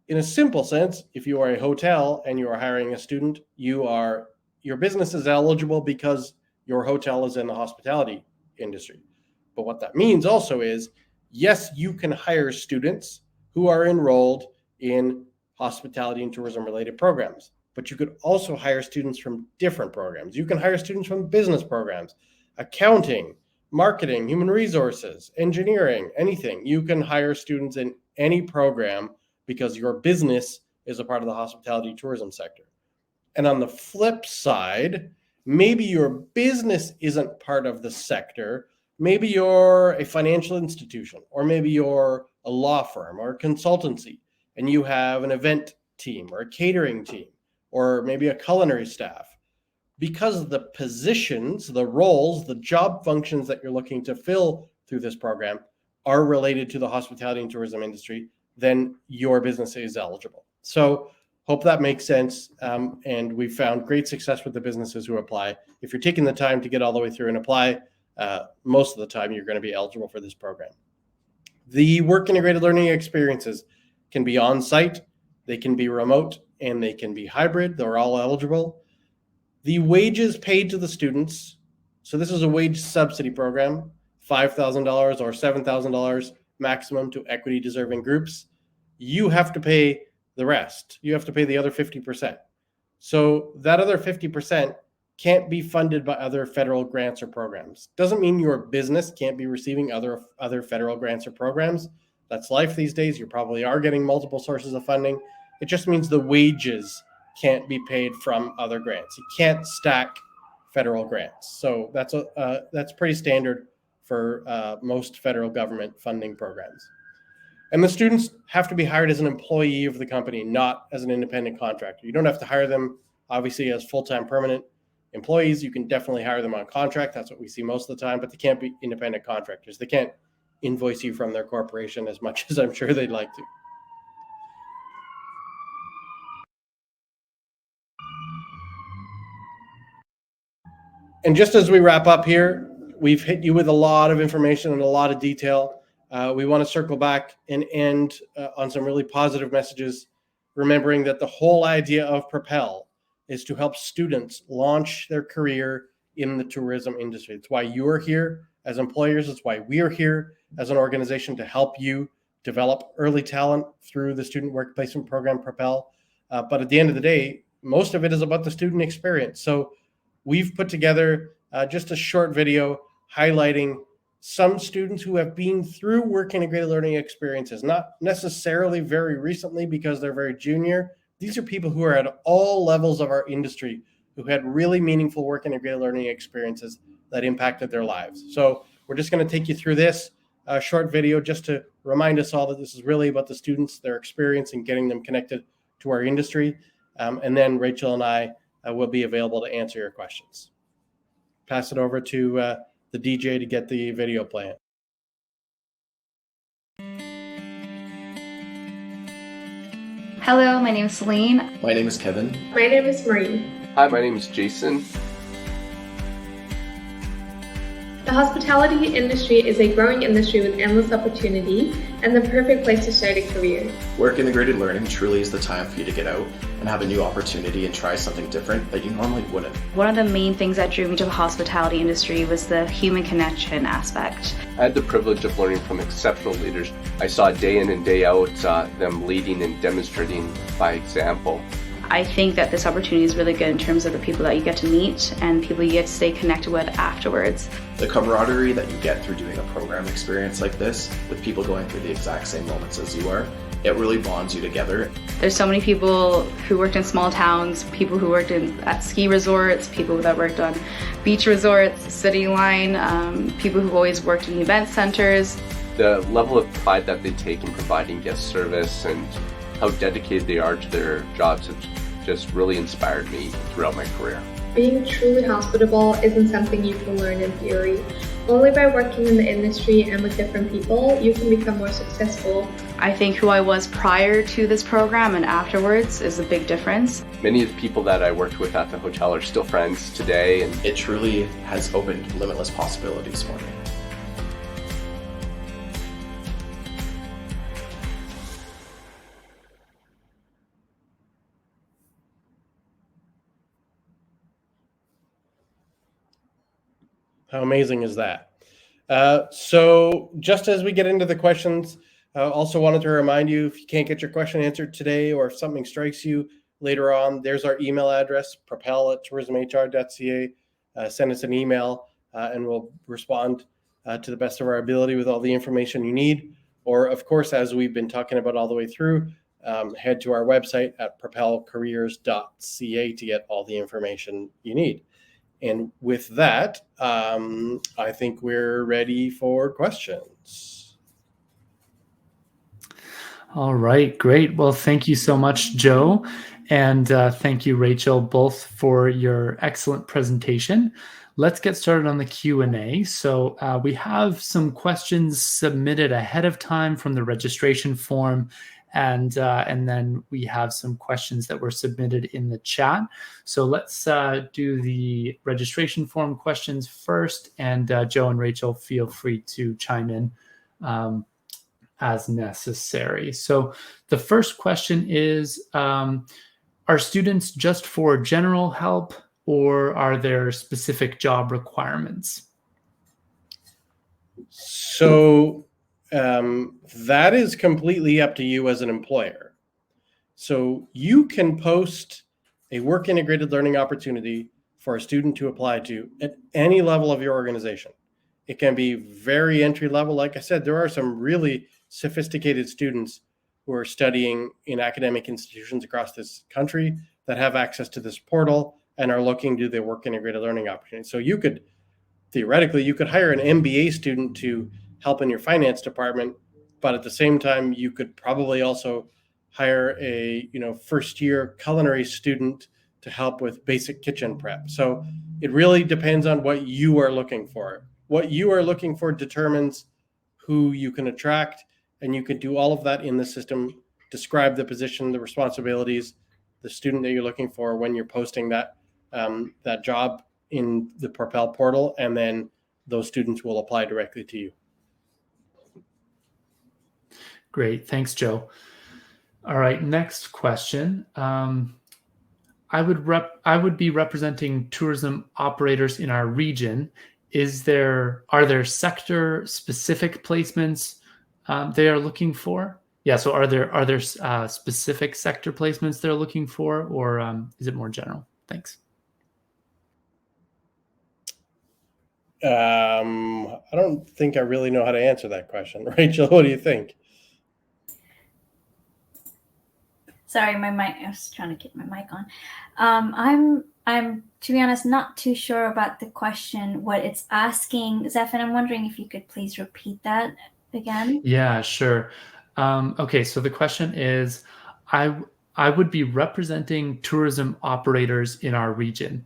in a simple sense, if you are a hotel and you are hiring a student, your business is eligible because your hotel is in the hospitality industry. But what that means also is, yes, you can hire students who are enrolled in hospitality and tourism related programs, but you could also hire students from different programs. You can hire students from business programs, accounting, marketing, human resources, engineering, anything. You can hire students in any program because your business is a part of the hospitality tourism sector. And on the flip side, maybe your business isn't part of the sector. Maybe you're a financial institution, or maybe you're a law firm or a consultancy, and you have an event team or a catering team, or maybe a culinary staff. Because the positions, the roles, the job functions that you're looking to fill through this program are related to the hospitality and tourism industry, then your business is eligible. So hope that makes sense. And we've found great success with the businesses who apply. If you're taking the time to get all the way through and apply, most of the time you're going to be eligible for this program. The work integrated learning experiences can be on-site, they can be remote, and they can be hybrid. They're all eligible. The wages paid to the students, so this is a wage subsidy program, $5,000 or $7,000 maximum to equity deserving groups. You have to pay the rest. You have to pay the other 50%. So that other 50% can't be funded by other federal grants or programs. Doesn't mean your business can't be receiving other federal grants or programs. That's life these days. You probably are getting multiple sources of funding. It just means the wages can't be paid from other grants. You can't stack federal grants. So that's pretty standard for most federal government funding programs. And the students have to be hired as an employee of the company, not as an independent contractor. You don't have to hire them, obviously, as full-time permanent employees. You can definitely hire them on contract. That's what we see most of the time, but they can't be independent contractors. They can't invoice you from their corporation as much as I'm sure they'd like to. And just as we wrap up here, we've hit you with a lot of information and a lot of detail. We want to circle back and end on some really positive messages, remembering that the whole idea of Propel is to help students launch their career in the tourism industry. It's why you're here as employers. It's why we're here as an organization to help you develop early talent through the student work placement program, Propel. But at the end of the day, most of it is about the student experience. So we've put together just a short video highlighting some students who have been through work integrated learning experiences, not necessarily very recently because they're very junior. These are people who are at all levels of our industry who had really meaningful work integrated learning experiences that impacted their lives. So we're just going to take you through this short video just to remind us all that this is really about the students, their experience, and getting them connected to our industry. And then Rachel and I will be available to answer your questions. Pass it over to the DJ to get the video playing. Hello, my name is Celine. My name is Kevin. My name is Marie. Hi, my name is Jason. The hospitality industry is a growing industry with endless opportunity and the perfect place to start a career. Work integrated learning truly is the time for you to get out and have a new opportunity and try something different that you normally wouldn't. One of the main things that drew me to the hospitality industry was the human connection aspect. I had the privilege of learning from exceptional leaders. I saw day in and day out them leading and demonstrating by example. I think that this opportunity is really good in terms of the people that you get to meet and people you get to stay connected with afterwards. The camaraderie that you get through doing a program experience like this with people going through the exact same moments as you are, it really bonds you together. There's so many people who worked in small towns, people who worked at ski resorts, people that worked on beach resorts, city line, people who've always worked in event centers. The level of pride that they take in providing guest service and how dedicated they are to their jobs have just really inspired me throughout my career. Being truly hospitable isn't something you can learn in theory. Only by working in the industry and with different people, you can become more successful. I think who I was prior to this program and afterwards is a big difference. Many of the people that I worked with at the hotel are still friends today, and it truly has opened limitless possibilities for me. How amazing is that? So just as we get into the questions, I also wanted to remind you, if you can't get your question answered today or if something strikes you later on, there's our email address, propel@tourismhr.ca. Send us an email and we'll respond to the best of our ability with all the information you need. Or, of course, as we've been talking about all the way through, head to our website at propelcareers.ca to get all the information you need. And with that, I think we're ready for questions. All right, great. Well, thank you so much, Joe. And thank you, Rachel, both for your excellent presentation. Let's get started on the Q&A. So we have some questions submitted ahead of time from the registration form. And then we have some questions that were submitted in the chat. So let's do the registration form questions first. And Joe and Rachel, feel free to chime in as necessary. So the first question is, are students just for general help or are there specific job requirements? So that is completely up to you as an employer. So you can post a work integrated learning opportunity for a student to apply to at any level of your organization. It can be very entry level. Like I said, there are some really sophisticated students who are studying in academic institutions across this country that have access to this portal and are looking to the work integrated learning opportunity. So you could, theoretically, you could hire an MBA student to help in your finance department, but at the same time, you could probably also hire a first year culinary student to help with basic kitchen prep. So it really depends on what you are looking for. What you are looking for determines who you can attract, and you can do all of that in the system, describe the position, the responsibilities, the student that you're looking for when you're posting that job in the Propel portal, and then those students will apply directly to you. Great. Thanks, Joe. All right. Next question. I would be representing tourism operators in our region. Are there sector specific placements they are looking for? Yeah. So are there specific sector placements they're looking for, or is it more general? Thanks. I don't think I really know how to answer that question. Rachel, what do you think? Sorry, my mic. I was trying to get my mic on. I'm to be honest not too sure about the question. What it's asking, Zephyr. I'm wondering if you could please repeat that again. Yeah, sure. Okay, so the question is, I would be representing tourism operators in our region.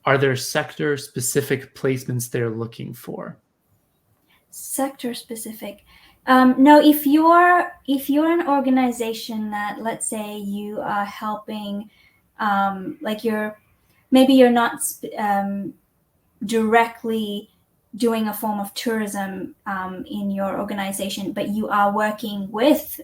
Are there sector-specific placements they're looking for? Sector specific. No, if you're an organization that, let's say, you are helping, like maybe you're not directly doing a form of tourism in your organization, but you are working with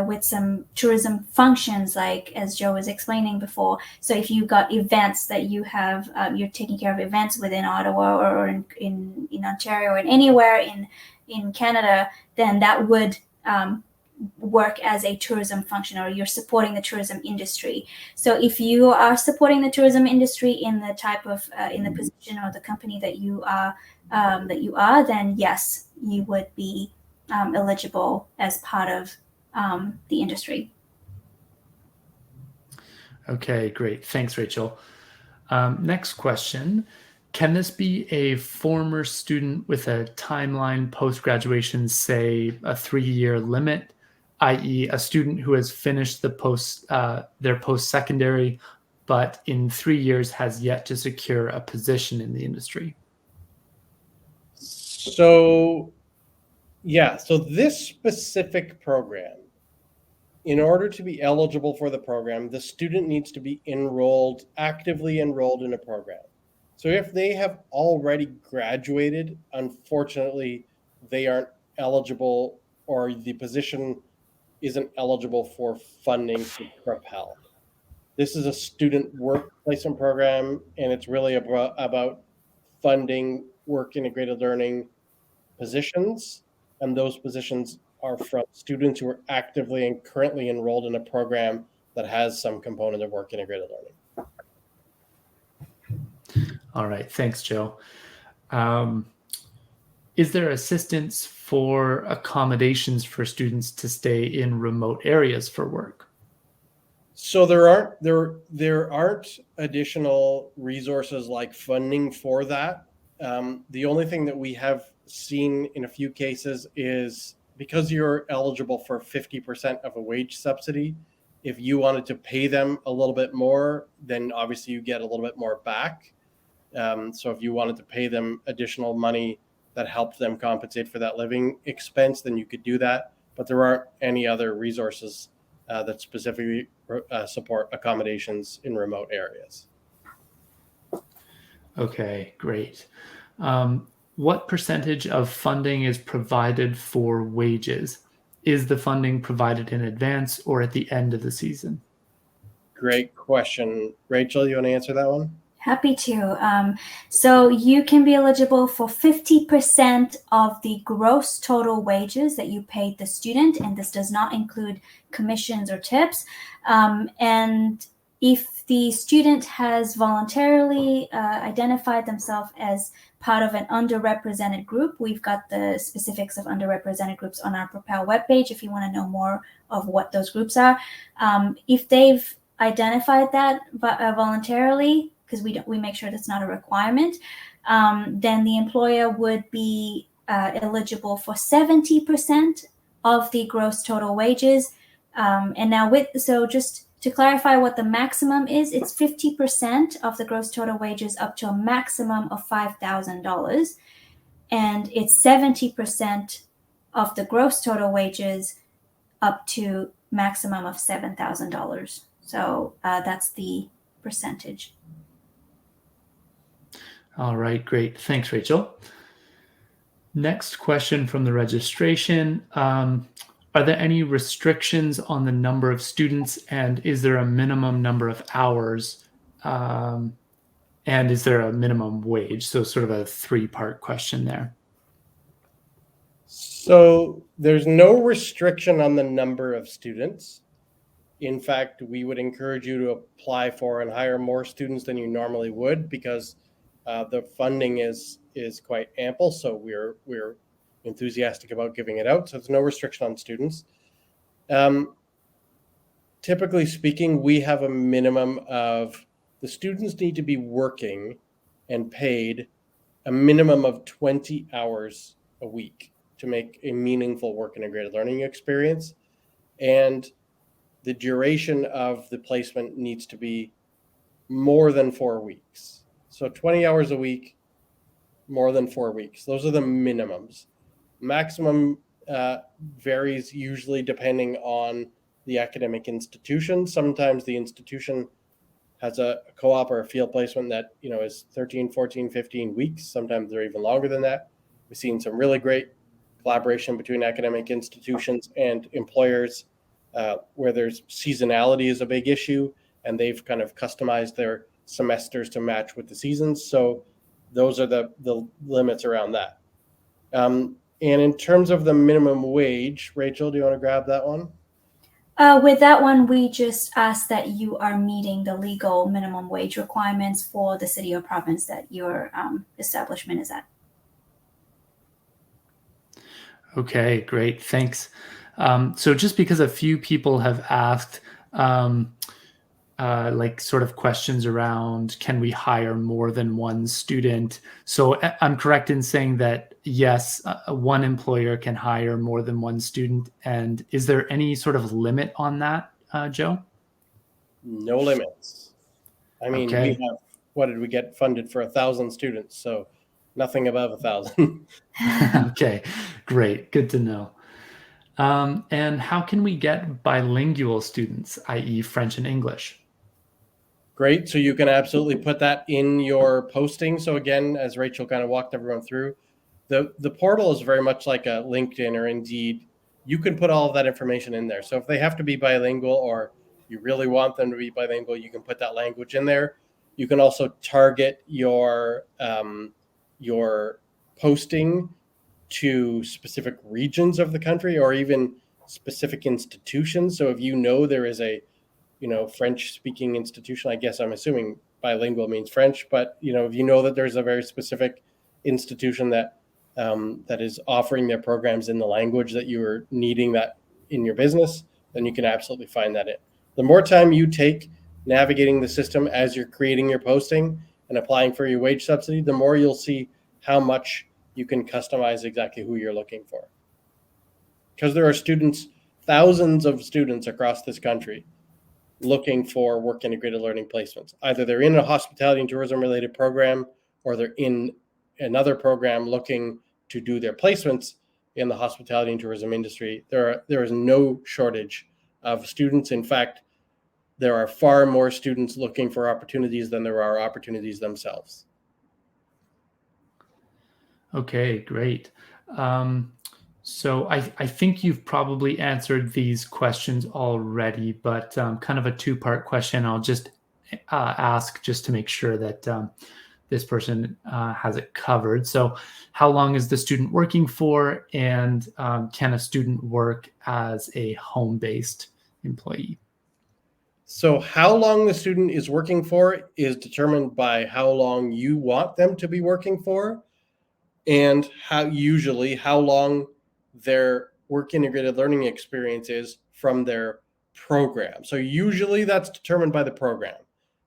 with some tourism functions, like as Joe was explaining before. So if you've got events that you have, you're taking care of events within Ottawa or in Ontario or anywhere in Canada, then that would work as a tourism function, or you're supporting the tourism industry. So if you are supporting the tourism industry in the type of in the position or the company that you are, then yes, you would be eligible as part of the industry. Okay, great. Thanks, Rachel. Next question. Can this be a former student with a timeline post-graduation, say a 3-year limit, i.e. a student who has finished their post-secondary, but in 3 years has yet to secure a position in the industry? So, yeah, so this specific program, in order to be eligible for the program, the student needs to be actively enrolled in a program. So if they have already graduated, unfortunately, they aren't eligible, or the position isn't eligible for funding through Propel. This is a student work placement program, and it's really about funding work integrated learning positions, and those positions are from students who are actively and currently enrolled in a program that has some component of work integrated learning. All right, thanks, Joe. Is there assistance for accommodations for students to stay in remote areas for work? So there aren't additional resources like funding for that. The only thing that we have seen in a few cases is, because you're eligible for 50% of a wage subsidy, if you wanted to pay them a little bit more, then obviously you get a little bit more back. So if you wanted to pay them additional money that helped them compensate for that living expense, then you could do that. But there aren't any other resources that specifically support accommodations in remote areas. Okay, great. What percentage of funding is provided for wages? Is the funding provided in advance or at the end of the season? Great question. Rachel, you want to answer that one? Happy to. So you can be eligible for 50% of the gross total wages that you paid the student, and this does not include commissions or tips. And if the student has voluntarily identified themselves as part of an underrepresented group, we've got the specifics of underrepresented groups on our Propel webpage if you want to know more of what those groups are. If they've identified that voluntarily, because we make sure that's not a requirement, then the employer would be eligible for 70% of the gross total wages. And now just to clarify what the maximum is, it's 50% of the gross total wages up to a maximum of $5,000. And it's 70% of the gross total wages up to maximum of $7,000. So that's the percentage. All right, great. Thanks, Rachel. Next question from the registration. Are there any restrictions on the number of students, and is there a minimum number of hours? And is there a minimum wage? So sort of a 3-part question there. So there's no restriction on the number of students. In fact, we would encourage you to apply for and hire more students than you normally would, because The funding is quite ample, so we're enthusiastic about giving it out. So there's no restriction on students. Typically speaking, we have a minimum of the students need to be working and paid a minimum of 20 hours a week to make a meaningful work integrated learning experience. And the duration of the placement needs to be more than 4 weeks. So 20 hours a week, more than 4 weeks. Those are the minimums. Maximum varies usually depending on the academic institution. Sometimes the institution has a co-op or a field placement that is 13, 14, 15 weeks. Sometimes they're even longer than that. We've seen some really great collaboration between academic institutions and employers where there's seasonality is a big issue, and they've kind of customized their semesters to match with the seasons. So those are the limits around that. And in terms of the minimum wage, Rachel, do you want to grab that one? With that one, we just ask that you are meeting the legal minimum wage requirements for the city or province that your establishment is at. Okay, great. Thanks. So just because a few people have asked like sort of questions around, can we hire more than one student? So I'm correct in saying that, yes, one employer can hire more than one student. And is there any sort of limit on that, Joe? No limits. I mean, Okay. we have, what did we get funded for 1,000 students? So nothing above 1,000. Okay, great. Good to know. And how can we get bilingual students, i.e. French and English? Great. So you can absolutely put that in your posting. So again, as Rachel kind of walked everyone through, the portal is very much like a LinkedIn or Indeed. You can put all of that information in there. So if they have to be bilingual or you really want them to be bilingual, you can put that language in there. You can also target your posting to specific regions of the country or even specific institutions. So if there is a French speaking institution, I guess I'm assuming bilingual means French, but if that there's a very specific institution that is offering their programs in the language that you are needing that in your business, then you can absolutely find that in. The more time you take navigating the system as you're creating your posting and applying for your wage subsidy, the more you'll see how much you can customize exactly who you're looking for. Because there are thousands of students across this country looking for work integrated learning placements. Either they're in a hospitality and tourism related program or they're in another program looking to do their placements in the hospitality and tourism industry. There is no shortage of students. In fact, there are far more students looking for opportunities than there are opportunities themselves. Okay, great. So I think you've probably answered these questions already, but kind of a two-part question. I'll just ask just to make sure that this person has it covered. So how long is the student working for, and can a student work as a home-based employee? So how long the student is working for is determined by how long you want them to be working for, and how long their work integrated learning experience is from their program. So usually that's determined by the program.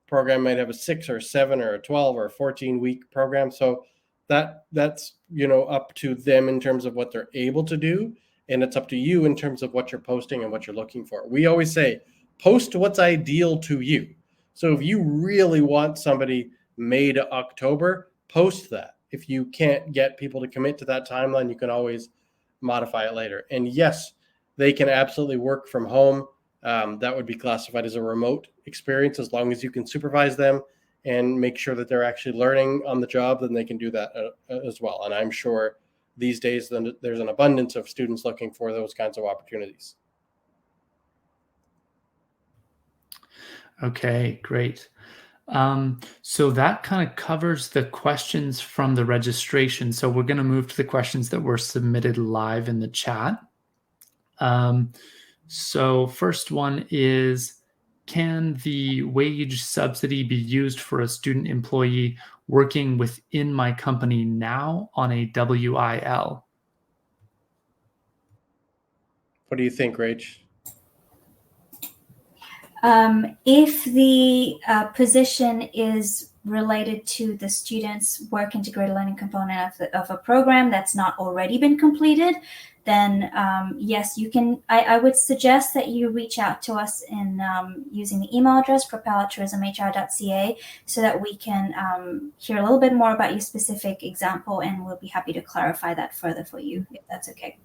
Program might have a 6 or 7 or a 12 or a 14-week program. So that's up to them in terms of what they're able to do, and it's up to you in terms of what you're posting and what you're looking for. We always say post what's ideal to you. So if you really want somebody May to October, post that. If you can't get people to commit to that timeline, you can always modify it later. And yes, they can absolutely work from home. That would be classified as a remote experience. As long as you can supervise them and make sure that they're actually learning on the job, then they can do that as well. And I'm sure these days there's an abundance of students looking for those kinds of opportunities. Okay, great. So that kind of covers the questions from the registration. So we're going to move to the questions that were submitted live in the chat. So first one is, can the wage subsidy be used for a student employee working within my company now on a WIL? What do you think, Rach? If the position is related to the student's work integrated learning component of a program that's not already been completed, then yes, you can. I would suggest that you reach out to us in using the email address propel@tourismhr.ca so that we can hear a little bit more about your specific example, and we'll be happy to clarify that further for you, if that's okay.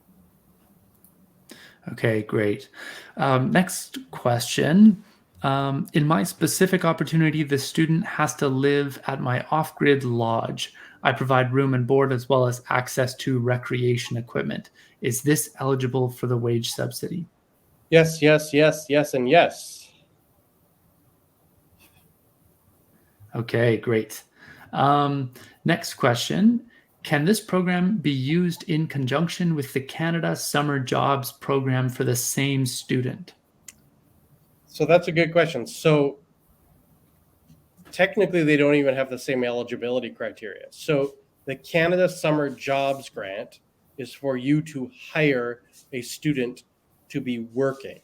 Okay, great. Next question. In my specific opportunity, the student has to live at my off-grid lodge. I provide room and board as well as access to recreation equipment. Is this eligible for the wage subsidy? Yes, yes, yes, yes, and yes. Okay, great. Next question. Can this program be used in conjunction with the Canada Summer Jobs program for the same student? So that's a good question. So technically, they don't even have the same eligibility criteria. So the Canada Summer Jobs Grant is for you to hire a student to be working.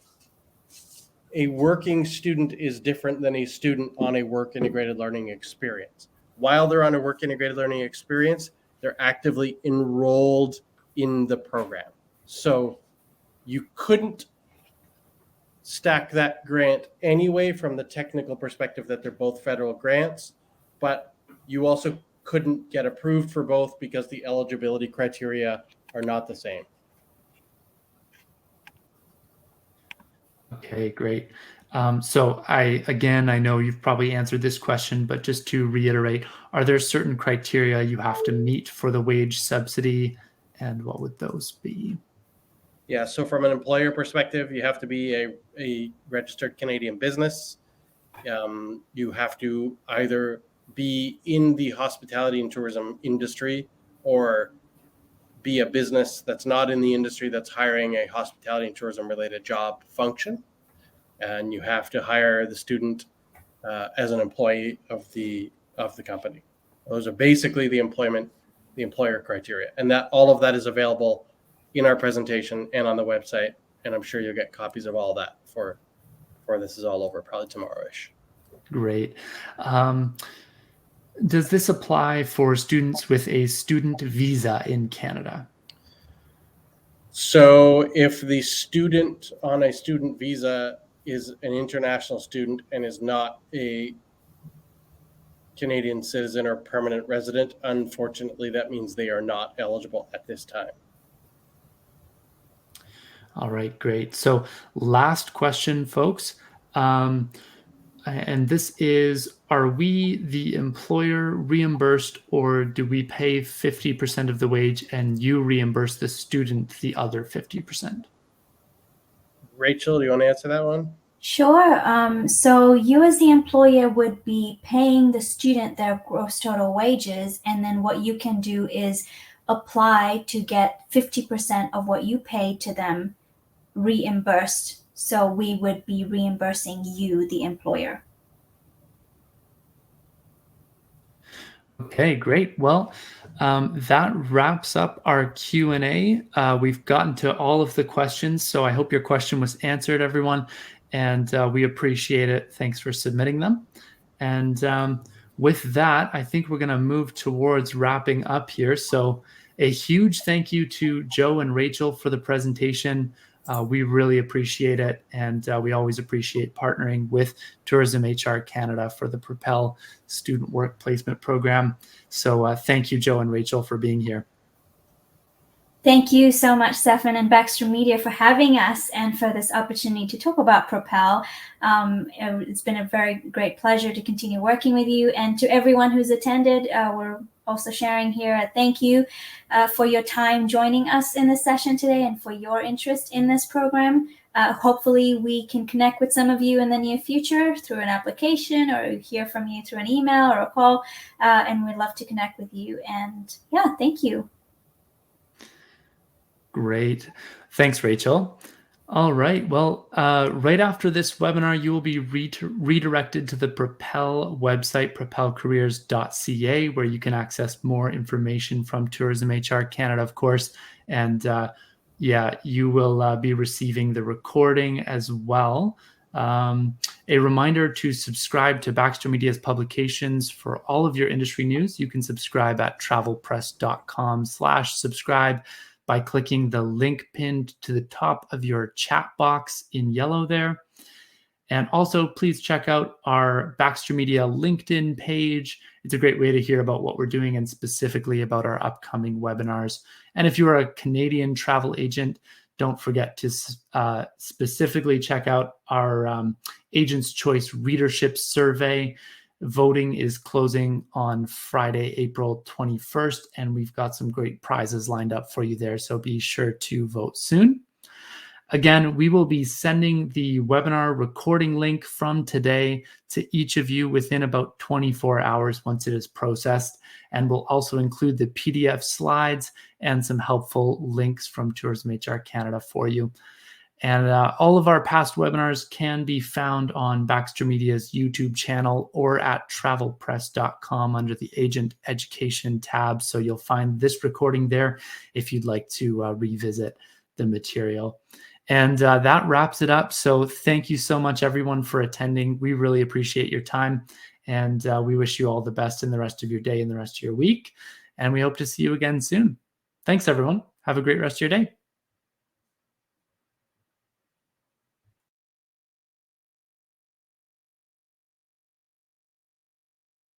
A working student is different than a student on a work integrated learning experience. While they're on a work integrated learning experience, they're actively enrolled in the program. So you couldn't stack that grant anyway from the technical perspective that they're both federal grants, but you also couldn't get approved for both because the eligibility criteria are not the same. Okay, great. So I know you've probably answered this question, but just to reiterate, are there certain criteria you have to meet for the wage subsidy, and what would those be? Yeah, so from an employer perspective, you have to be a registered Canadian business. You have to either be in the hospitality and tourism industry or be a business that's not in the industry that's hiring a hospitality and tourism related job function. And you have to hire the student as an employee of the company. Those are basically the employer criteria, and that all of that is available in our presentation and on the website. And I'm sure you'll get copies of all that before this is all over, probably tomorrow-ish. Great. Does this apply for students with a student visa in Canada? So if the student on a student visa is an international student and is not a Canadian citizen or permanent resident, unfortunately, that means they are not eligible at this time. All right, great. So last question, folks. And this is, are we the employer reimbursed, or do we pay 50% of the wage and you reimburse the student the other 50%? Rachel, do you want to answer that one? Sure. So you as the employer would be paying the student their gross total wages, and then what you can do is apply to get 50% of what you pay to them reimbursed. So we would be reimbursing you, the employer. Okay, great. Well, that wraps up our Q&A. We've gotten to all of the questions, so I hope your question was answered, everyone, and we appreciate it. Thanks for submitting them. And with that, I think we're going to move towards wrapping up here. So a huge thank you to Joe and Rachel for the presentation. We really appreciate it, and we always appreciate partnering with Tourism HR Canada for the Propel Student Work Placement Program. So thank you, Joe and Rachel, for being here. Thank you so much, Stefan and Baxter Media, for having us and for this opportunity to talk about Propel. It's been a very great pleasure to continue working with you, and to everyone who's attended, we're also sharing here a thank you for your time joining us in this session today and for your interest in this program. Hopefully we can connect with some of you in the near future through an application, or hear from you through an email or a call, and we'd love to connect with you. And yeah, thank you. Great. Thanks, Rachel. All right. Well, right after this webinar, you will be redirected to the Propel website, propelcareers.ca, where you can access more information from Tourism HR Canada, of course. And yeah, you will be receiving the recording as well. A reminder to subscribe to Baxter Media's publications for all of your industry news. You can subscribe at travelpress.com/subscribe by clicking the link pinned to the top of your chat box in yellow there. And also, please check out our Baxter Media LinkedIn page. It's a great way to hear about what we're doing and specifically about our upcoming webinars. And if you're a Canadian travel agent, don't forget to specifically check out our Agent's Choice Readership Survey. Voting is closing on Friday, April 21st, and we've got some great prizes lined up for you there, so be sure to vote soon. Again, we will be sending the webinar recording link from today to each of you within about 24 hours once it is processed, and we'll also include the PDF slides and some helpful links from Tourism HR Canada for you. And all of our past webinars can be found on Baxter Media's YouTube channel or at travelpress.com under the Agent Education tab. So you'll find this recording there if you'd like to revisit the material. And that wraps it up. So thank you so much, everyone, for attending. We really appreciate your time. And we wish you all the best in the rest of your day and the rest of your week. And we hope to see you again soon. Thanks, everyone. Have a great rest of your day.